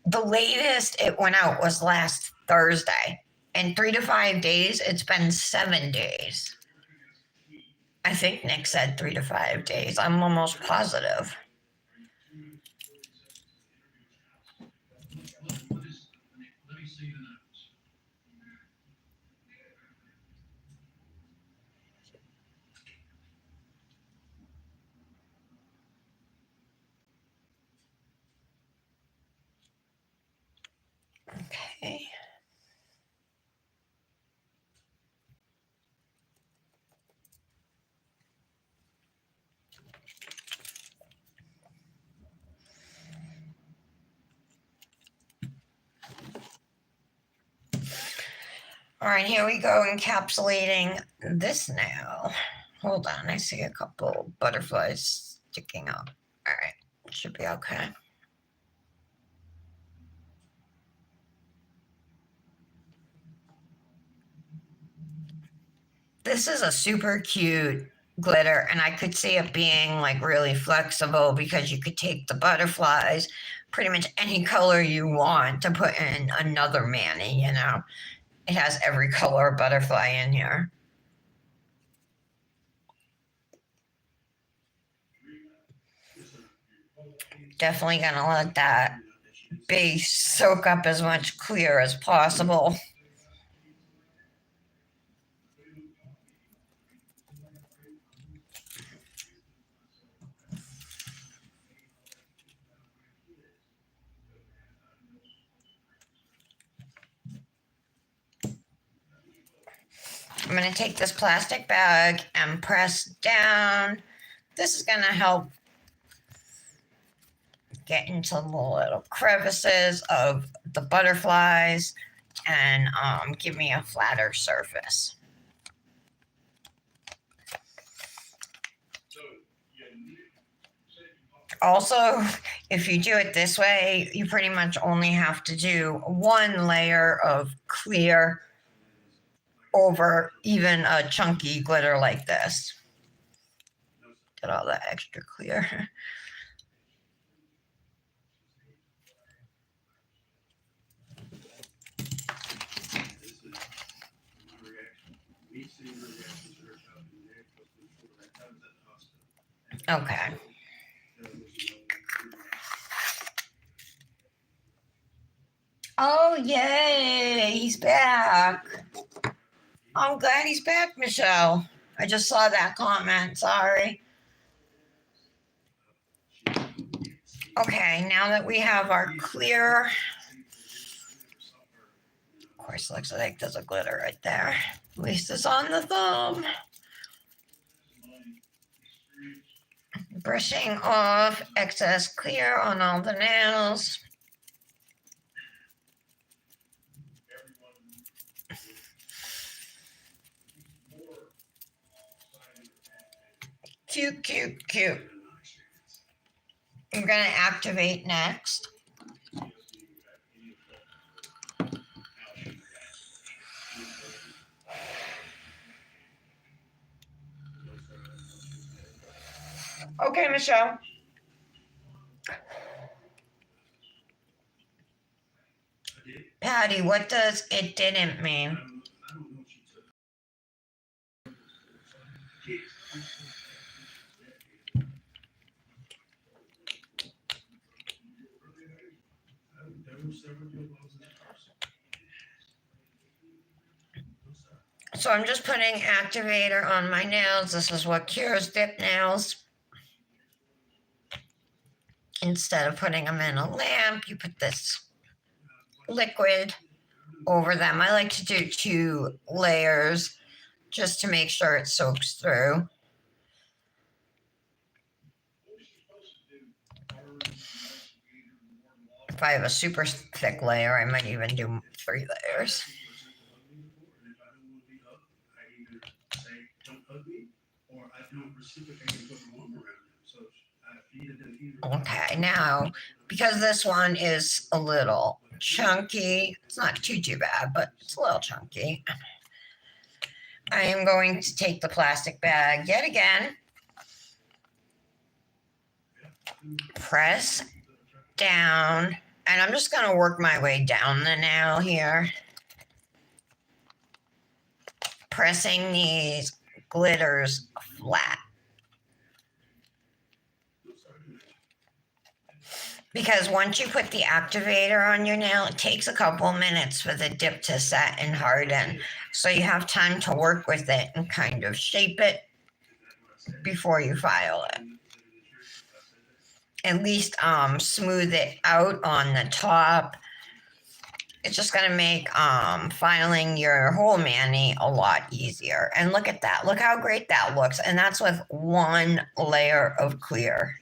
the latest it went out was last Thursday. In 3 to 5 days, it's been 7 days. I think Nick said 3 to 5 days. I'm almost positive. Let me see the notes. Okay. All right, here we go, encapsulating this nail. Hold on, I see a couple butterflies sticking up. All right, should be okay. This is a super cute glitter, and I could see it being like really flexible because you could take the butterflies, pretty much any color you want to put in another mani, you know. It has every color butterfly in here. Definitely gonna let that base soak up as much clear as possible. I'm going to take this plastic bag and press down. This is going to help get into the little crevices of the butterflies and give me a flatter surface. Also, if you do it this way, you pretty much only have to do one layer of clear over even a chunky glitter like this. Get all that extra clear. I was at the hospital. Okay. There was Oh, yay. He's back. I'm glad he's back, Michelle. I just saw that comment. Sorry. Okay, now that we have our clear, of course, looks like there's a glitter right there. At least it's on the thumb. Brushing off excess clear on all the nails. Cute, cute, cute. I'm going to activate next. Okay, Michelle. Patty, what does it didn't mean? So I'm just putting activator on my nails. This is what cures dip nails. Instead of putting them in a lamp, you put this liquid over them. I like to do 2 layers just to make sure it soaks through. If I have a super thick layer, I might even do 3 layers. Okay, now, because this one is a little chunky, it's not too bad, but it's a little chunky. I am going to take the plastic bag yet again, press down, and I'm just going to work my way down the nail here, pressing these glitters flat. Because once you put the activator on your nail, it takes a couple minutes for the dip to set and harden. So you have time to work with it and kind of shape it before you file it. At least smooth it out on the top. It's just going to make filing your whole mani a lot easier. And look at that. Look how great that looks. And that's with 1 layer of clear.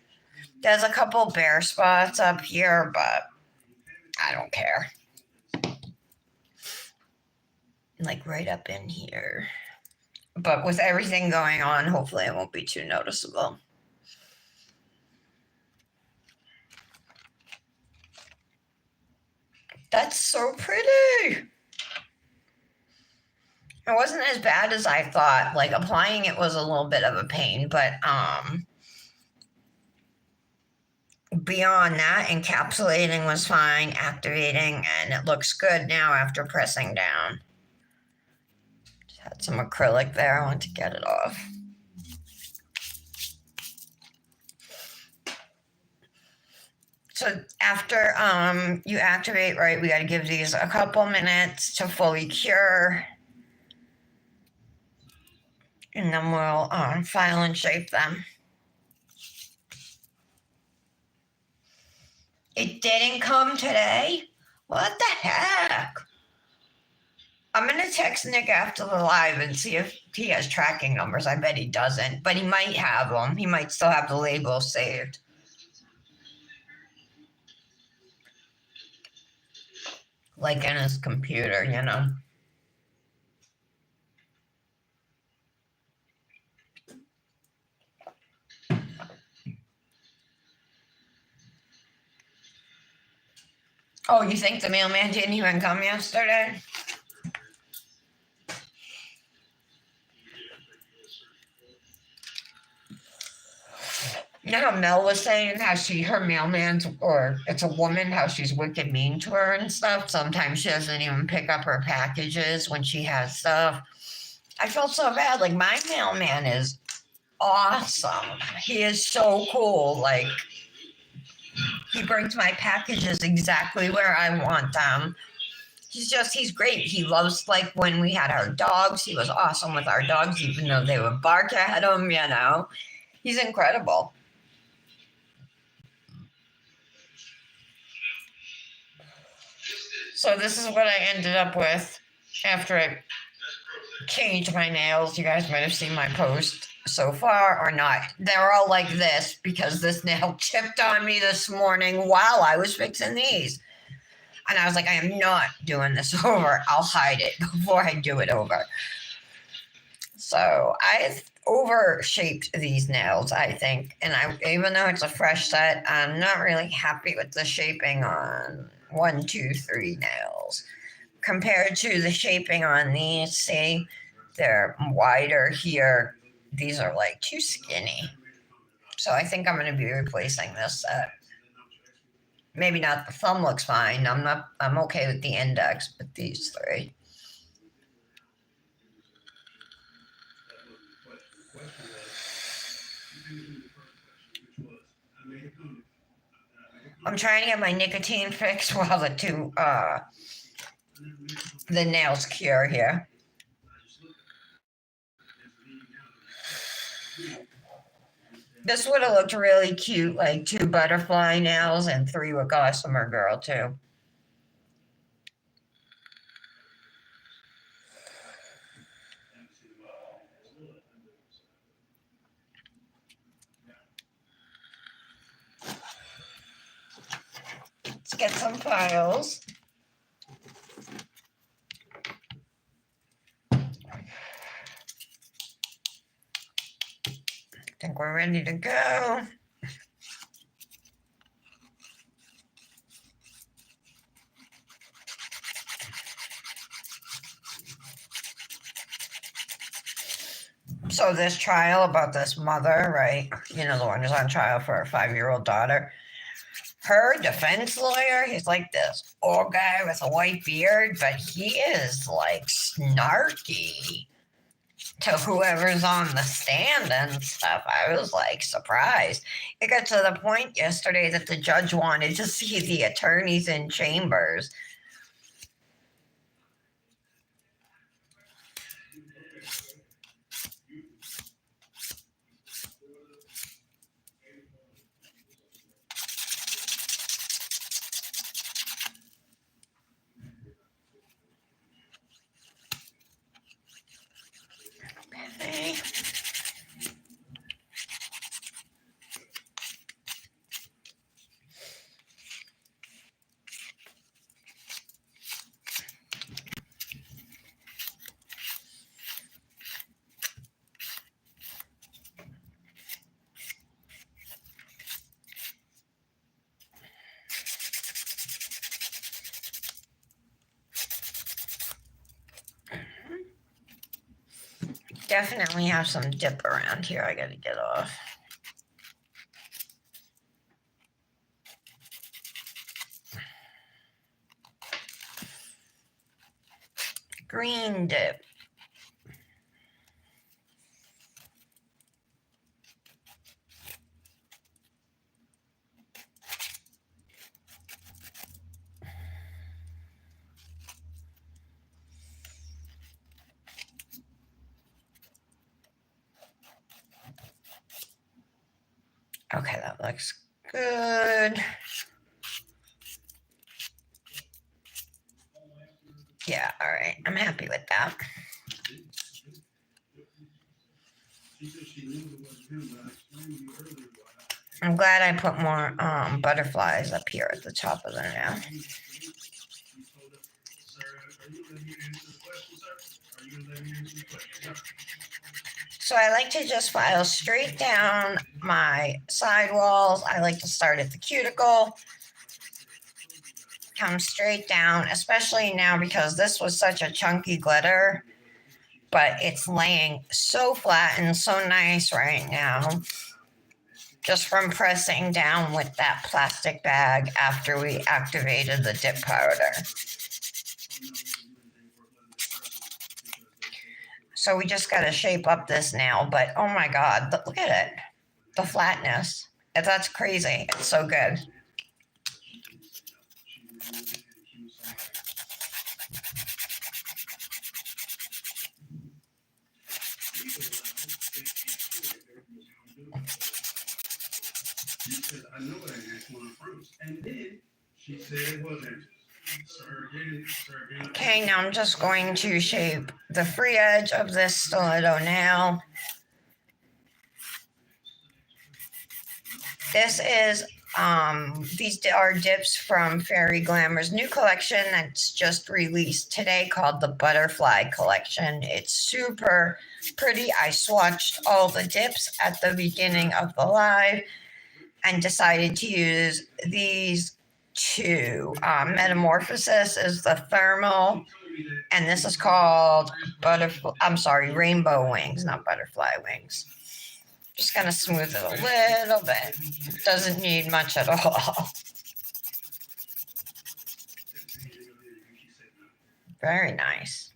There's a couple bare spots up here, but I don't care. Like right up in here. But with everything going on, hopefully it won't be too noticeable. That's so pretty. It wasn't as bad as I thought. Like applying it was a little bit of a pain, but beyond that, encapsulating was fine, activating, and it looks good now after pressing down. Just had some acrylic there. I want to get it off. So after you activate, right, we got to give these a couple minutes to fully cure. And then we'll file and shape them. It didn't come today? What the heck? I'm going to text Nick after the live and see if he has tracking numbers. I bet he doesn't, but he might have them. He might still have the label saved. Like in his computer, you know. Oh, you think the mailman didn't even come yesterday? You know how Mel was saying how her mailman's, or it's a woman, how she's wicked mean to her and stuff. Sometimes she doesn't even pick up her packages when she has stuff. I felt so bad. Like my mailman is awesome. He is so cool. Like, he brings my packages exactly where I want them. He's great. He loves, like, when we had our dogs, he was awesome with our dogs, even though they would bark at him, you know. He's incredible. So this is what I ended up with after I changed my nails. You guys might have seen my post so far or not. They're all like this because this nail chipped on me this morning while I was fixing these. And I was like, I am not doing this over. I'll hide it before I do it over. So I overshaped these nails, I think. And even though it's a fresh set, I'm not really happy with the shaping on 1, 2, 3 nails. Compared to the shaping on these, see, they're wider here. These are like too skinny. So I think I'm going to be replacing this set. Maybe not the thumb looks fine. I'm okay with the index, but these 3. I'm trying to get my nicotine fixed while the nails cure here. This would have looked really cute, like 2 butterfly nails and 3 with Gossamer Girl too. Let's get some files. I think we're ready to go. So this trial about this mother, right? You know, the one who's on trial for her 5-year-old daughter. Her defense lawyer, he's like this old guy with a white beard, but he is like snarky to whoever's on the stand and stuff. I was like surprised. It got to the point yesterday that the judge wanted to see the attorneys in chambers. Okay. Definitely have some dip around here I gotta get off. Green dip. Okay, that looks good. Yeah, all right. I'm happy with that. I'm glad I put more butterflies up here at the top of the nail. So I like to just file straight down my side walls. I like to start at the cuticle, come straight down, especially now because this was such a chunky glitter, but it's laying so flat and so nice right now, just from pressing down with that plastic bag after we activated the dip powder. So we just got to shape up this nail. But oh my God, look at it. The flatness. That's crazy. It's so good. She said, I know it ain't that's one first. And then she said it wasn't. Okay, now I'm just going to shape the free edge of this stiletto nail. This is these are dips from Fairy Glamor's new collection that's just released today called the Butterfly Collection. It's super pretty. I swatched all the dips at the beginning of the live and decided to use these two. Metamorphosis is the thermal, and this is called rainbow wings, not butterfly wings. Just gonna smooth it a little bit. Doesn't need much at all. Very nice.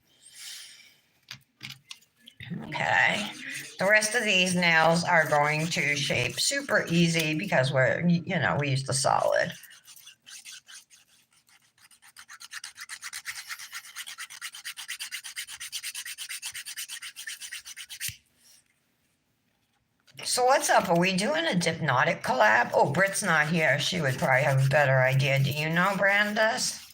Okay. The rest of these nails are going to shape super easy because we use the solid. So what's up? Are we doing a Hypnotic collab? Oh, Britt's not here. She would probably have a better idea. Do you know, Brandis?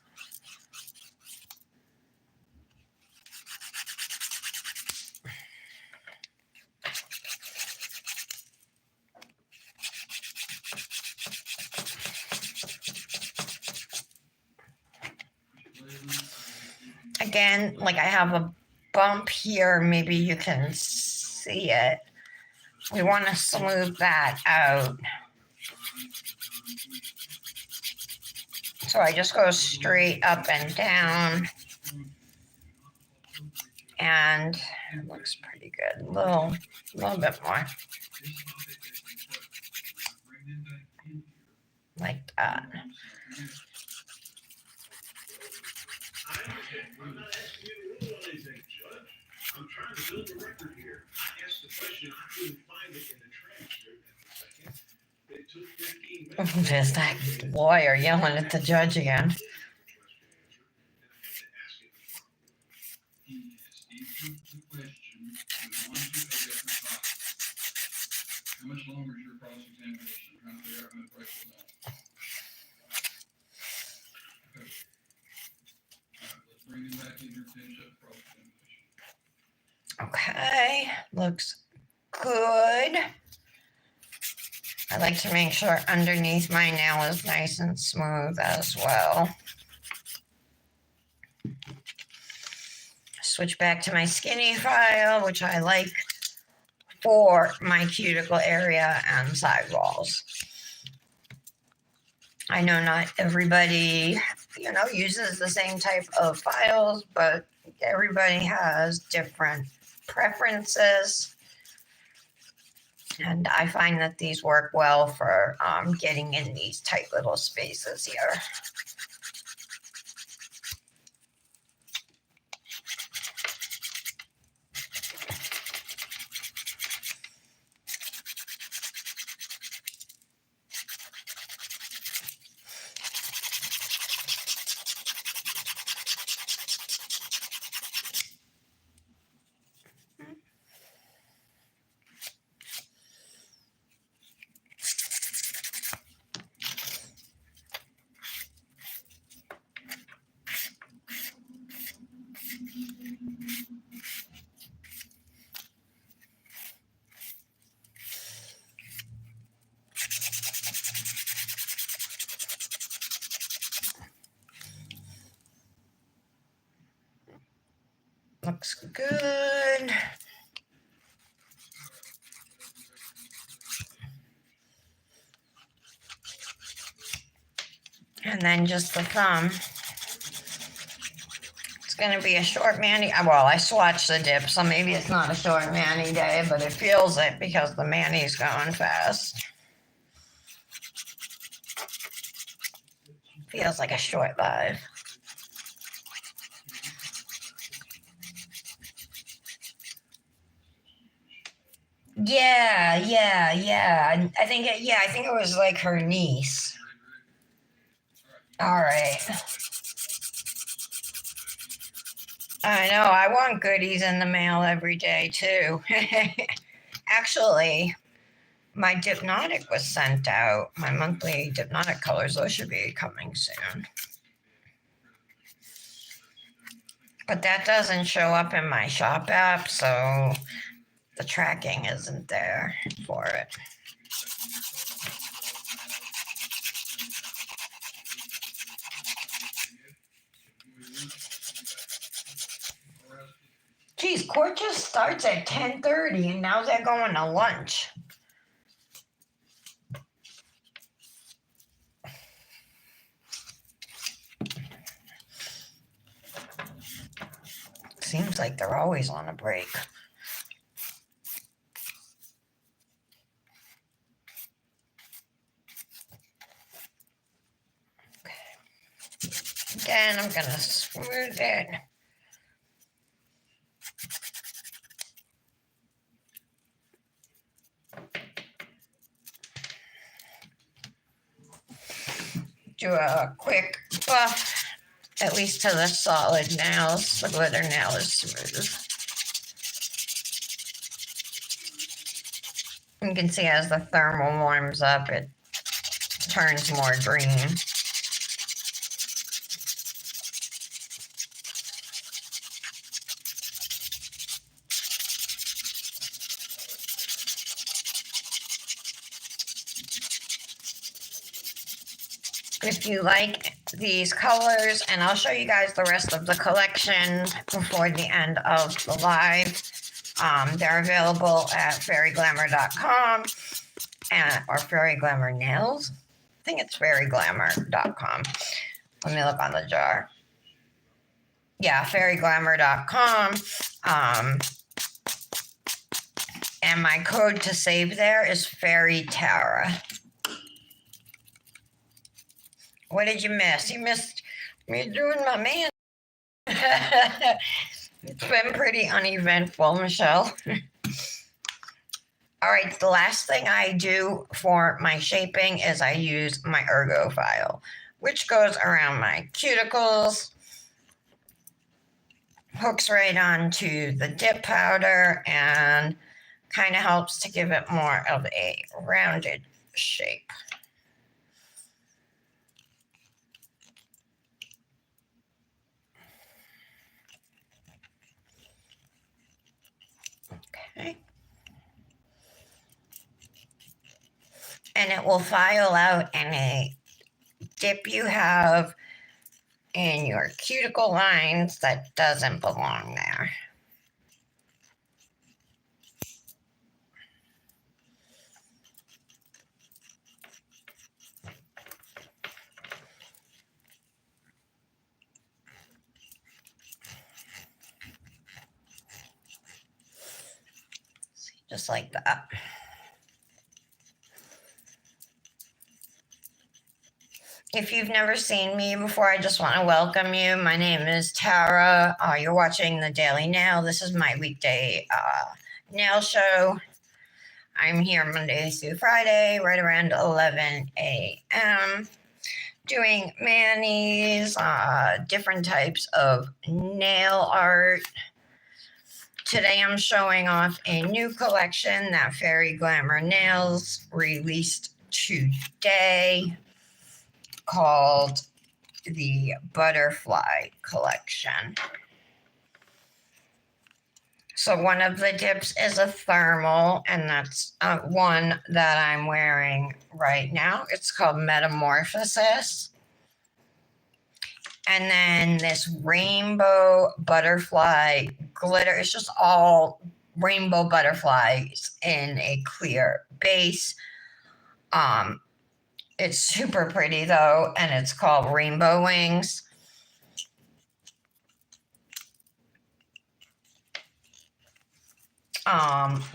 Again, like I have a bump here. Maybe you can see it. We want to smooth that out. So I just go straight up and down. And it looks pretty good. A little bit more. Like that. I'm not asking you to rule on anything, Judge. I'm trying to build a record here. I asked the question, I couldn't find it in the transcript at the second. It took 15 minutes. There's that lawyer yelling at the judge again. How much longer is your cross-examination? I'm trying to figure out how to break it down. Okay. All right, let's bring it back in here, finish up the cross-examination. Okay, looks good. I like to make sure underneath my nail is nice and smooth as well. Switch back to my skinny file, which I like for my cuticle area and side walls. I know not everybody, uses the same type of files, but everybody has different preferences. And I find that these work well for getting in these tight little spaces here. Looks good. And then just the thumb. It's going to be a short mani. Well, I swatched the dip, so maybe it's not a short mani day, but it feels it because the mani's going fast. Feels like a short live. Yeah. I think I think it was like her niece. All right. I know. I want goodies in the mail every day too. Actually, my Hypnotic was sent out. My monthly Hypnotic colors, those should be coming soon. But that doesn't show up in my shop app, so the tracking isn't there for it. Geez, court just starts at 10:30 and now they're going to lunch. Seems like they're always on a break. Then I'm gonna smooth it. Do a quick buff, at least to the solid nails. The glitter nail is smooth. You can see as the thermal warms up, it turns more green. If you like these colors, and I'll show you guys the rest of the collection before the end of the live. They're available at fairyglamor.com or Fairy Glamour Nails. I think it's fairyglamor.com. Let me look on the jar. Yeah, fairyglamor.com. And my code to save there is FAIRYTARA. What did you miss? You missed me doing my man. It's been pretty uneventful, Michelle. All right, the last thing I do for my shaping is I use my ergo file, which goes around my cuticles, hooks right onto the dip powder, and kind of helps to give it more of a rounded shape. Okay. And it will file out any dip you have in your cuticle lines that doesn't belong there. Just like that. If you've never seen me before, I just want to welcome you. My name is Tara. You're watching The Daily Nail. This is my weekday nail show. I'm here Monday through Friday, right around 11 a.m. doing manis, different types of nail art. Today I'm showing off a new collection that Fairy Glamour Nails released today called the Butterfly Collection. So one of the dips is a thermal, and that's one that I'm wearing right now. It's called Metamorphosis. And then this rainbow butterfly glitter. It's just all rainbow butterflies in a clear base. It's super pretty though, and it's called Rainbow Wings.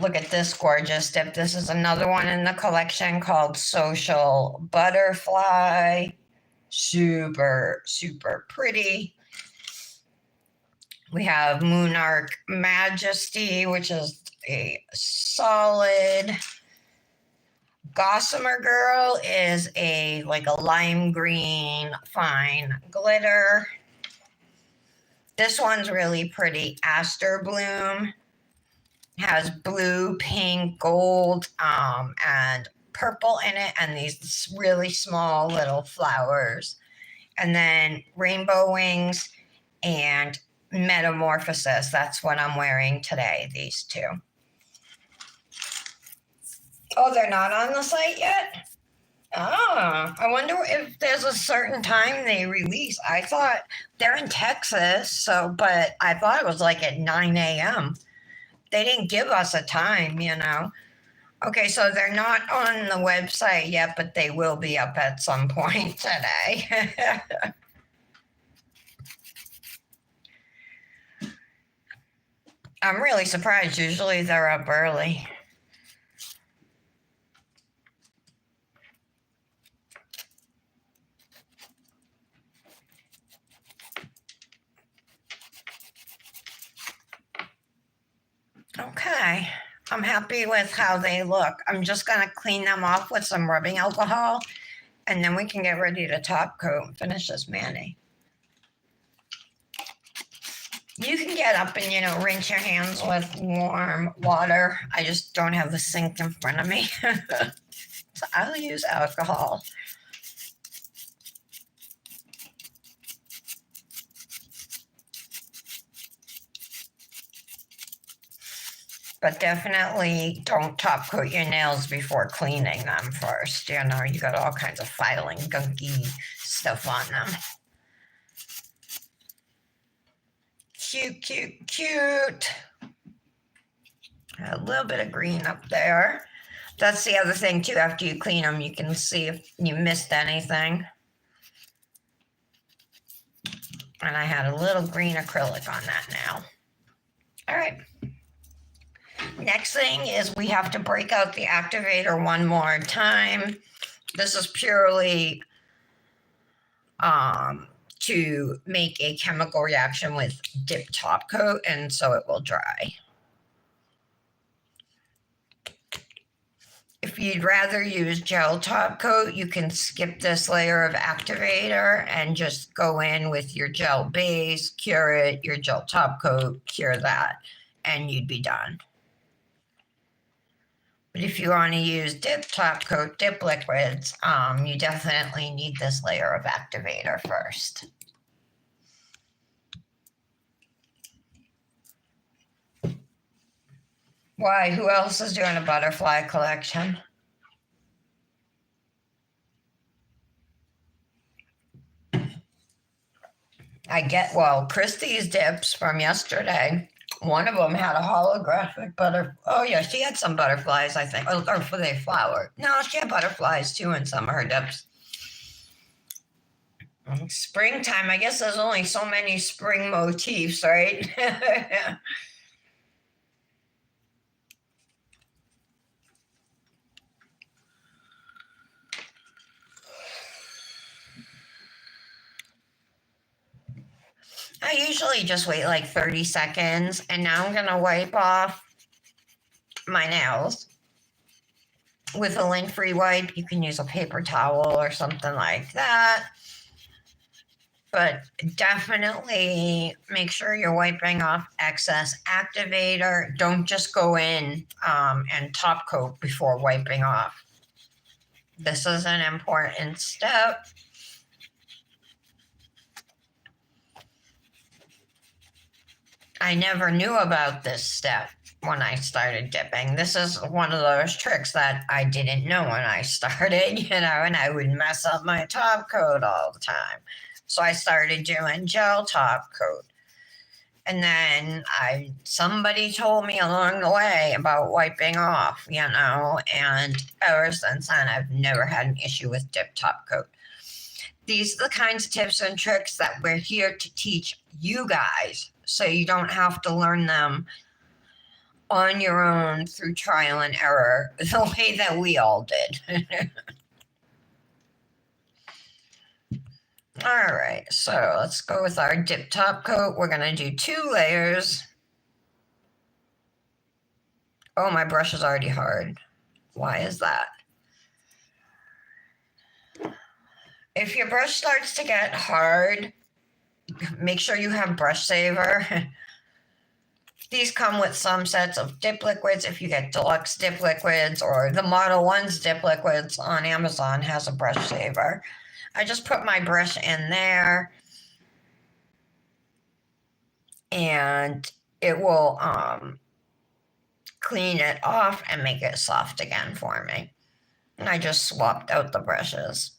Look at this gorgeous dip. This is another one in the collection called Social Butterfly. Super, super pretty. We have Moonarch Majesty, which is a solid. Gossamer Girl is a like a lime green fine glitter. This one's really pretty. Aster Bloom has blue, pink, gold, and purple in it, and these really small little flowers. And then Rainbow Wings and Metamorphosis. That's what I'm wearing today, these two. Oh, they're not on the site yet? Ah, I wonder if there's a certain time they release. I thought they're in Texas, but I thought it was like at 9 a.m. They didn't give us a time, you know. Okay, so they're not on the website yet, but they will be up at some point today. I'm really surprised. Usually they're up early. Okay, I'm happy with how they look. I'm just gonna clean them off with some rubbing alcohol, and then we can get ready to top coat and finish this mani. You can get up and, rinse your hands with warm water. I just don't have the sink in front of me. So I'll use alcohol. But definitely don't top coat your nails before cleaning them first. You got all kinds of filing, gunky stuff on them. Cute, cute, cute. A little bit of green up there. That's the other thing too. After you clean them, you can see if you missed anything. And I had a little green acrylic on that now. All right. Next thing is we have to break out the activator one more time. This is purely to make a chemical reaction with dip top coat, and so it will dry. If you'd rather use gel top coat, you can skip this layer of activator and just go in with your gel base, cure it, your gel top coat, cure that, and you'd be done. But if you want to use dip top coat, dip liquids, you definitely need this layer of activator first. Why? Who else is doing a butterfly collection? Christy's dips from yesterday. One of them had a holographic Oh, yeah, she had some butterflies, I think. Or for they flowered. No, she had butterflies too in some of her dips. Springtime, I guess there's only so many spring motifs, right? I usually just wait like 30 seconds, and now I'm going to wipe off my nails with a lint-free wipe. You can use a paper towel or something like that. But definitely make sure you're wiping off excess activator. Don't just go in and top coat before wiping off. This is an important step. I never knew about this step when I started dipping. This is one of those tricks that I didn't know when I started, and I would mess up my top coat all the time. So I started doing gel top coat. And then somebody told me along the way about wiping off, and ever since then, I've never had an issue with dip top coat. These are the kinds of tips and tricks that we're here to teach you guys, so you don't have to learn them on your own through trial and error the way that we all did. All right, so let's go with our dip top coat. We're going to do 2 layers. Oh, my brush is already hard. Why is that? If your brush starts to get hard, make sure you have brush saver. These come with some sets of dip liquids. If you get deluxe dip liquids, or the Model 1's dip liquids on Amazon has a brush saver. I just put my brush in there and it will clean it off and make it soft again for me. And I just swapped out the brushes.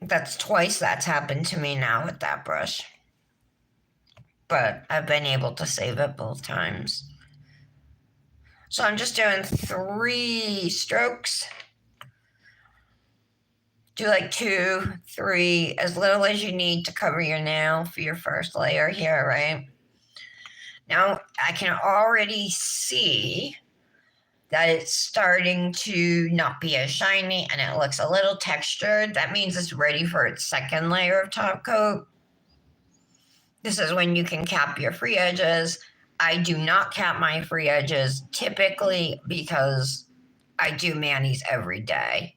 That's twice that's happened to me now with that brush. But I've been able to save it both times. So I'm just doing 3 strokes. Do like 2, 3, as little as you need to cover your nail for your first layer here, right? Now I can already see that it's starting to not be as shiny and it looks a little textured. That means it's ready for its second layer of top coat. This is when you can cap your free edges. I do not cap my free edges typically because I do manis every day.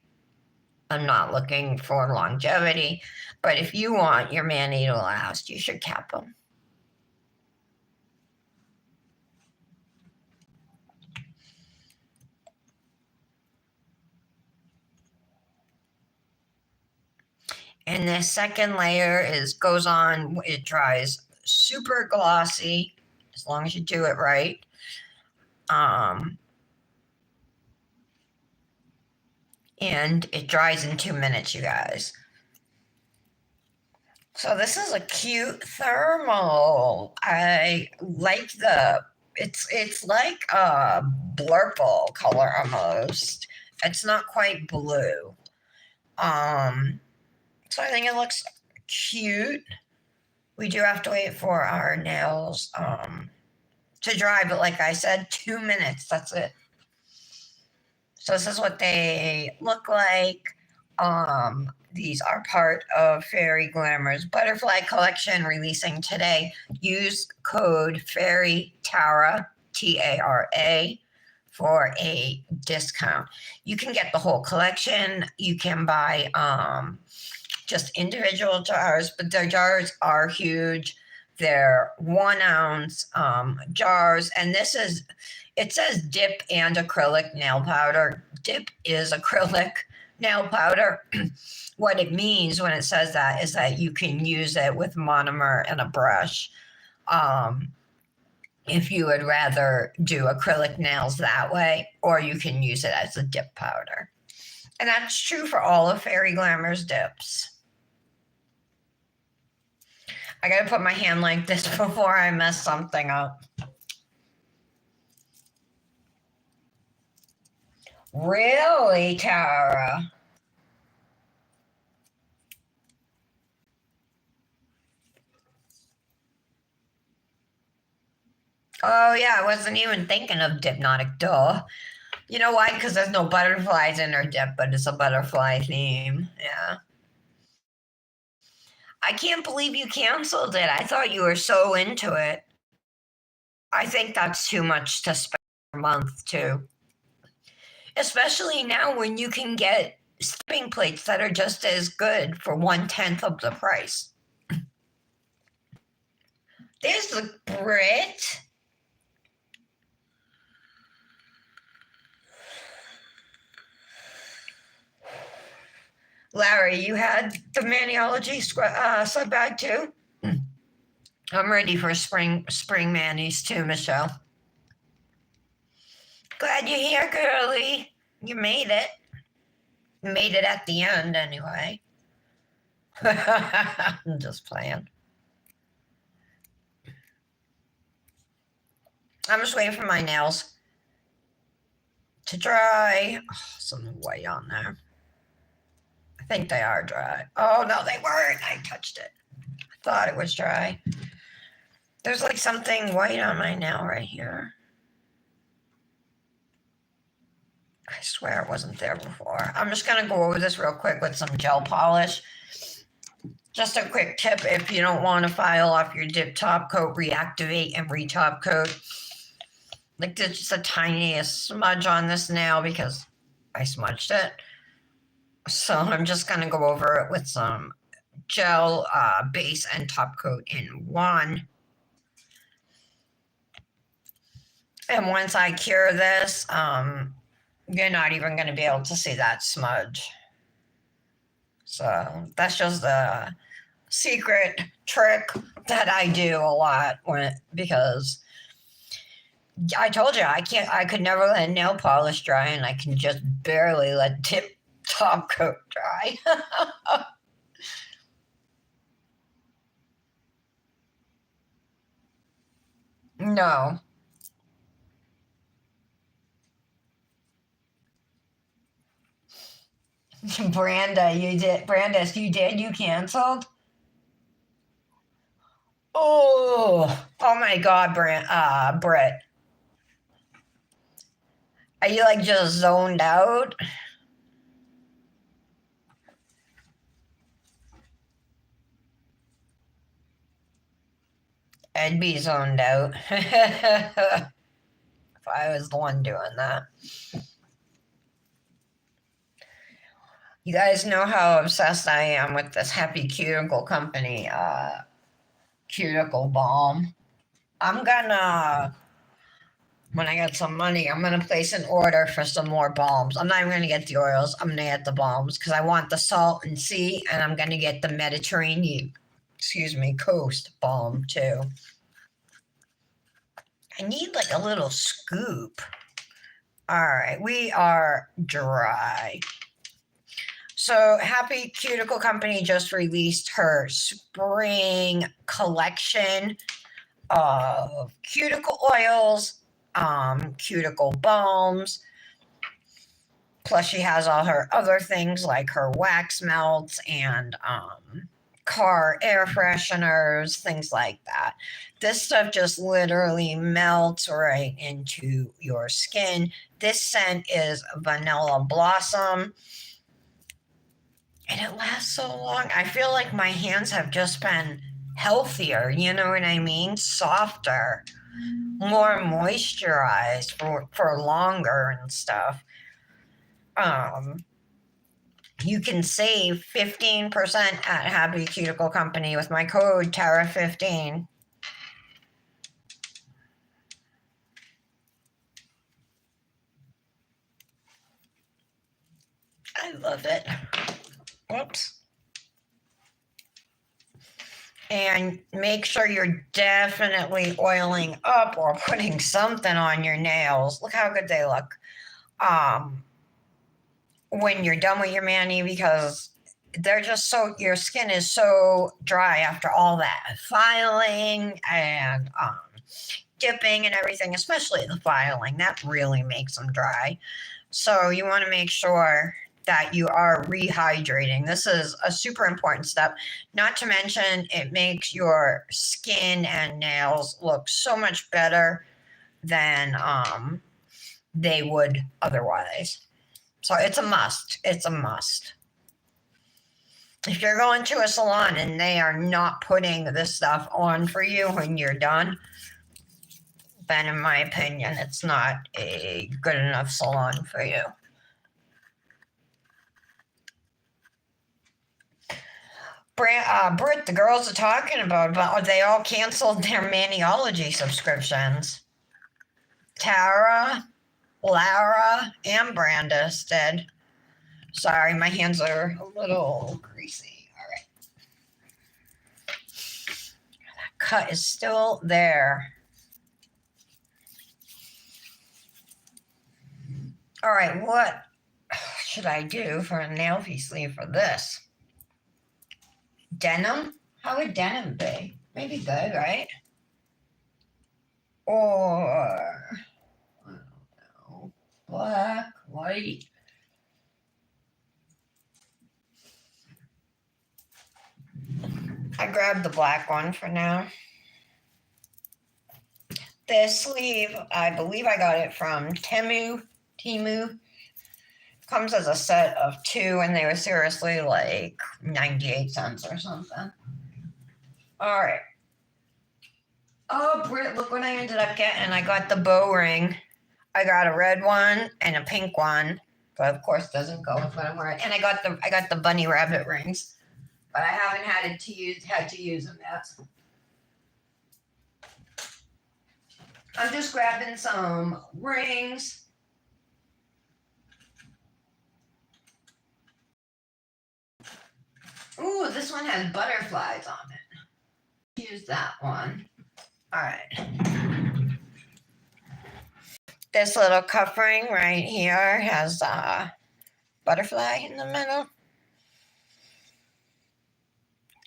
I'm not looking for longevity, but if you want your mani to last, you should cap them. And the second layer goes on, it dries super glossy, as long as you do it right. And it dries in 2 minutes, you guys. So this is a cute thermal. I like it's like a blurple color almost. It's not quite blue. So I think it looks cute. We do have to wait for our nails to dry, but like I said, 2 minutes, that's it. So this is what they look like. These are part of Fairy Glamor's Butterfly Collection releasing today. Use code FAIRYTARA, T-A-R-A, for a discount. You can get the whole collection. You can buy just individual jars, but their jars are huge. They're 1 ounce jars, and it says dip and acrylic nail powder. Dip is acrylic nail powder. What it means when it says that is that you can use it with monomer and a brush. If you would rather do acrylic nails that way, or you can use it as a dip powder. And that's true for all of Fairy Glamor's dips. I gotta put my hand like this before I mess something up. Really, Tara? Oh yeah, I wasn't even thinking of Dipnotic, duh. You know why? Because there's no butterflies in her dip, but it's a butterfly theme. Yeah. I can't believe you canceled it. I thought you were so into it. I think that's too much to spend a month too. Especially now when you can get stamping plates that are just as good for 1/10 of the price. There's the Brit. Larry, you had the Maniology sub bag too? I'm ready for spring manis too, Michelle. Glad you're here, girly. You made it. You made it at the end anyway. I'm just playing. I'm just waiting for my nails to dry. Oh, some white on there. I think they are dry. Oh, no, they weren't. I touched it. I thought it was dry. There's like something white on my nail right here. I swear it wasn't there before. I'm just going to go over this real quick with some gel polish. Just a quick tip, if you don't want to file off your dip top coat, reactivate and retop coat. Like there's just the tiniest smudge on this nail because I smudged it. So I'm just gonna go over it with some gel base and top coat in one. And once I cure this, you're not even going to be able to see that smudge. So that's just a secret trick that I do a lot because I told you I could never let nail polish dry, and I can just barely let tip top coat dry. No. You canceled? Oh my God, Britt. Are you like just zoned out? I'd be zoned out if I was the one doing that. You guys know how obsessed I am with this Happy Cuticle Company cuticle balm. I'm gonna, when I get some money, I'm gonna place an order for some more balms. I'm not even gonna get the oils, I'm gonna get the balms because I want the salt and sea, and I'm gonna get the Mediterranean, coast balm too. I need like a little scoop. All right, we are dry. So Happy Cuticle Company just released her spring collection of cuticle oils, cuticle balms. Plus she has all her other things like her wax melts and car air fresheners, things like that. This stuff just literally melts right into your skin. This scent is Vanilla Blossom. And it lasts so long. I feel like my hands have just been healthier, you know what I mean? Softer, more moisturized for longer and stuff. You can save 15% at Happy Cuticle Company with my code Tara15. I love it. Whoops. And make sure you're definitely oiling up or putting something on your nails. Look how good they look. When you're done with your mani, because they're just so, your skin is so dry after all that filing and dipping and everything, especially the filing. That really makes them dry. So you want to make sure that you are rehydrating. This is a super important step. Not to mention, it makes your skin and nails look so much better than they would otherwise. So it's a must. It's a must. If you're going to a salon and they are not putting this stuff on for you when you're done, then in my opinion, it's not a good enough salon for you. Britt, the girls are talking about they all canceled their Maniology subscriptions. Tara, Lara, and Brandis did. Sorry, my hands are a little greasy. All right. That cut is still there. All right, what should I do for a nail piece sleeve for this? Denim? How would denim be? Maybe good, right? Or, I don't know, black, white. I grabbed the black one for now. This sleeve, I believe I got it from Temu. Comes as a set of 2, and they were seriously like 98 cents or something. All right. Oh, Britt, look what I ended up getting. I got the bow ring. I got a red one and a pink one, but of course doesn't go with what I'm wearing. And I got the bunny rabbit rings, but I haven't had to use them yet. I'm just grabbing some rings. Ooh, this one has butterflies on it. Use that one. All right. This little cuff ring right here has a butterfly in the middle.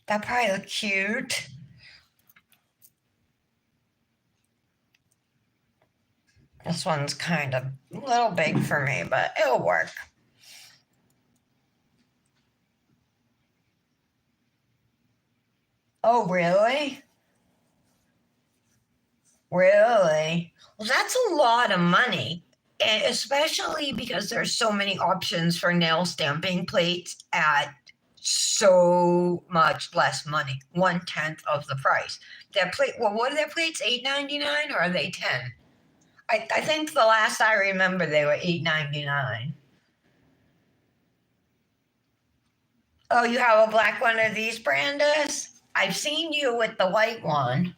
That probably look cute. This one's kind of a little big for me, but it'll work. Oh, really? Really? Well, that's a lot of money, especially because there's so many options for nail stamping plates at so much less money, 1/10 of the price. Their plate, well, what are their plates? $8.99 or are they 10? I think the last I remember they were $8.99. Oh, you have a black one of these, Brandis? I've seen you with the white one.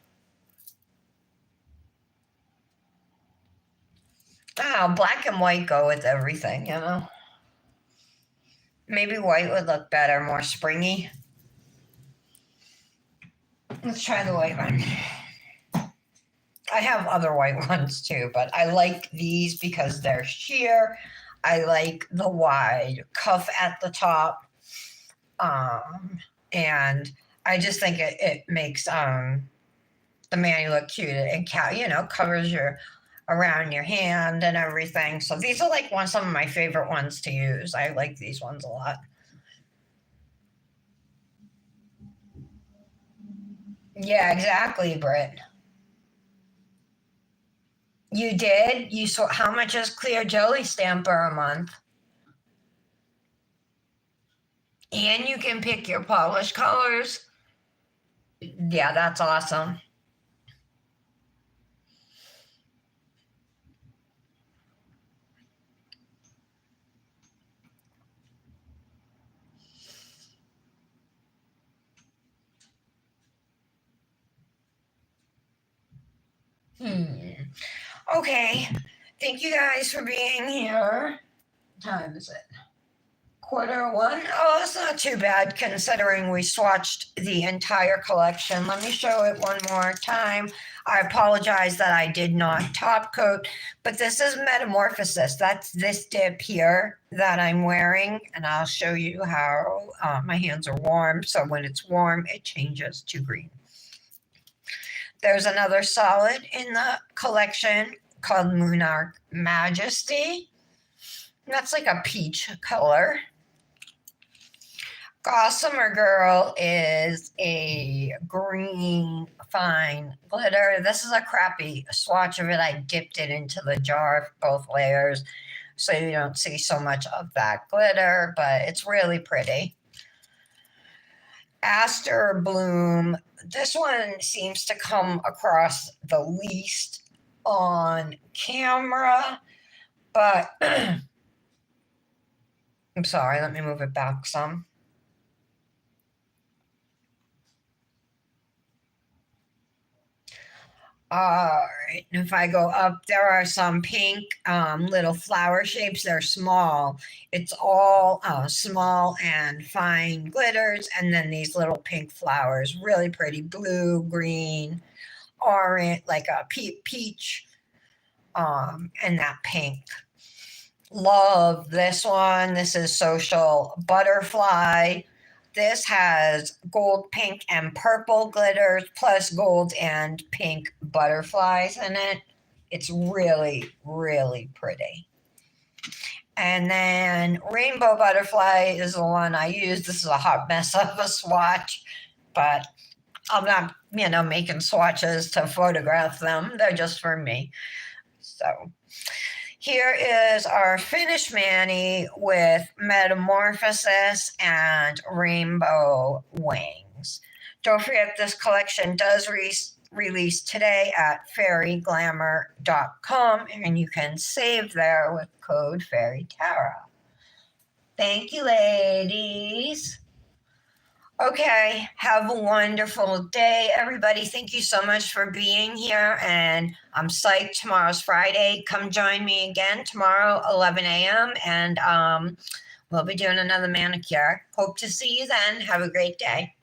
Oh, black and white go with everything, you know? Maybe white would look better, more springy. Let's try the white one. I have other white ones too, but I like these because they're sheer. I like the wide cuff at the top. And I just think it makes the mani look cute. It covers your around your hand and everything. So these are like some of my favorite ones to use. I like these ones a lot. Yeah, exactly, Britt. You did? You saw how much is clear jelly stamper a month? And you can pick your polish colors. Yeah, that's awesome. Okay. Thank you guys for being here. What time is it? 1:15. Oh, that's not too bad considering we swatched the entire collection. Let me show it one more time. I apologize that I did not top coat, but this is Metamorphosis. That's this dip here that I'm wearing, and I'll show you how my hands are warm. So when it's warm, it changes to green. There's another solid in the collection called Monarch Majesty. That's like a peach color. Gossamer Girl is a green fine glitter. This is a crappy swatch of it. I dipped it into the jar, both layers, so you don't see so much of that glitter, but it's really pretty. Aster Bloom. This one seems to come across the least on camera, but I'm sorry, let me move it back some. All right, and if I go up, there are some pink little flower shapes. They're small. It's all small and fine glitters, and then these little pink flowers, really pretty, blue, green, orange, like a peach, and that pink. Love this one. This is Social Butterfly. This has gold, pink, and purple glitters, plus gold and pink butterflies in it. It's really, really pretty. And then Rainbow Butterfly is the one I use. This is a hot mess of a swatch, but I'm not, making swatches to photograph them. They're just for me. So here is our finished mani with Metamorphosis and Rainbow Wings. Don't forget this collection does released today at fairyglamor.com, and you can save there with code FAIRYTARA. Thank you, ladies. Okay, have a wonderful day, everybody. Thank you so much for being here, and I'm psyched. Tomorrow's Friday. Come join me again tomorrow, 11 a.m., and we'll be doing another manicure. Hope to see you then. Have a great day.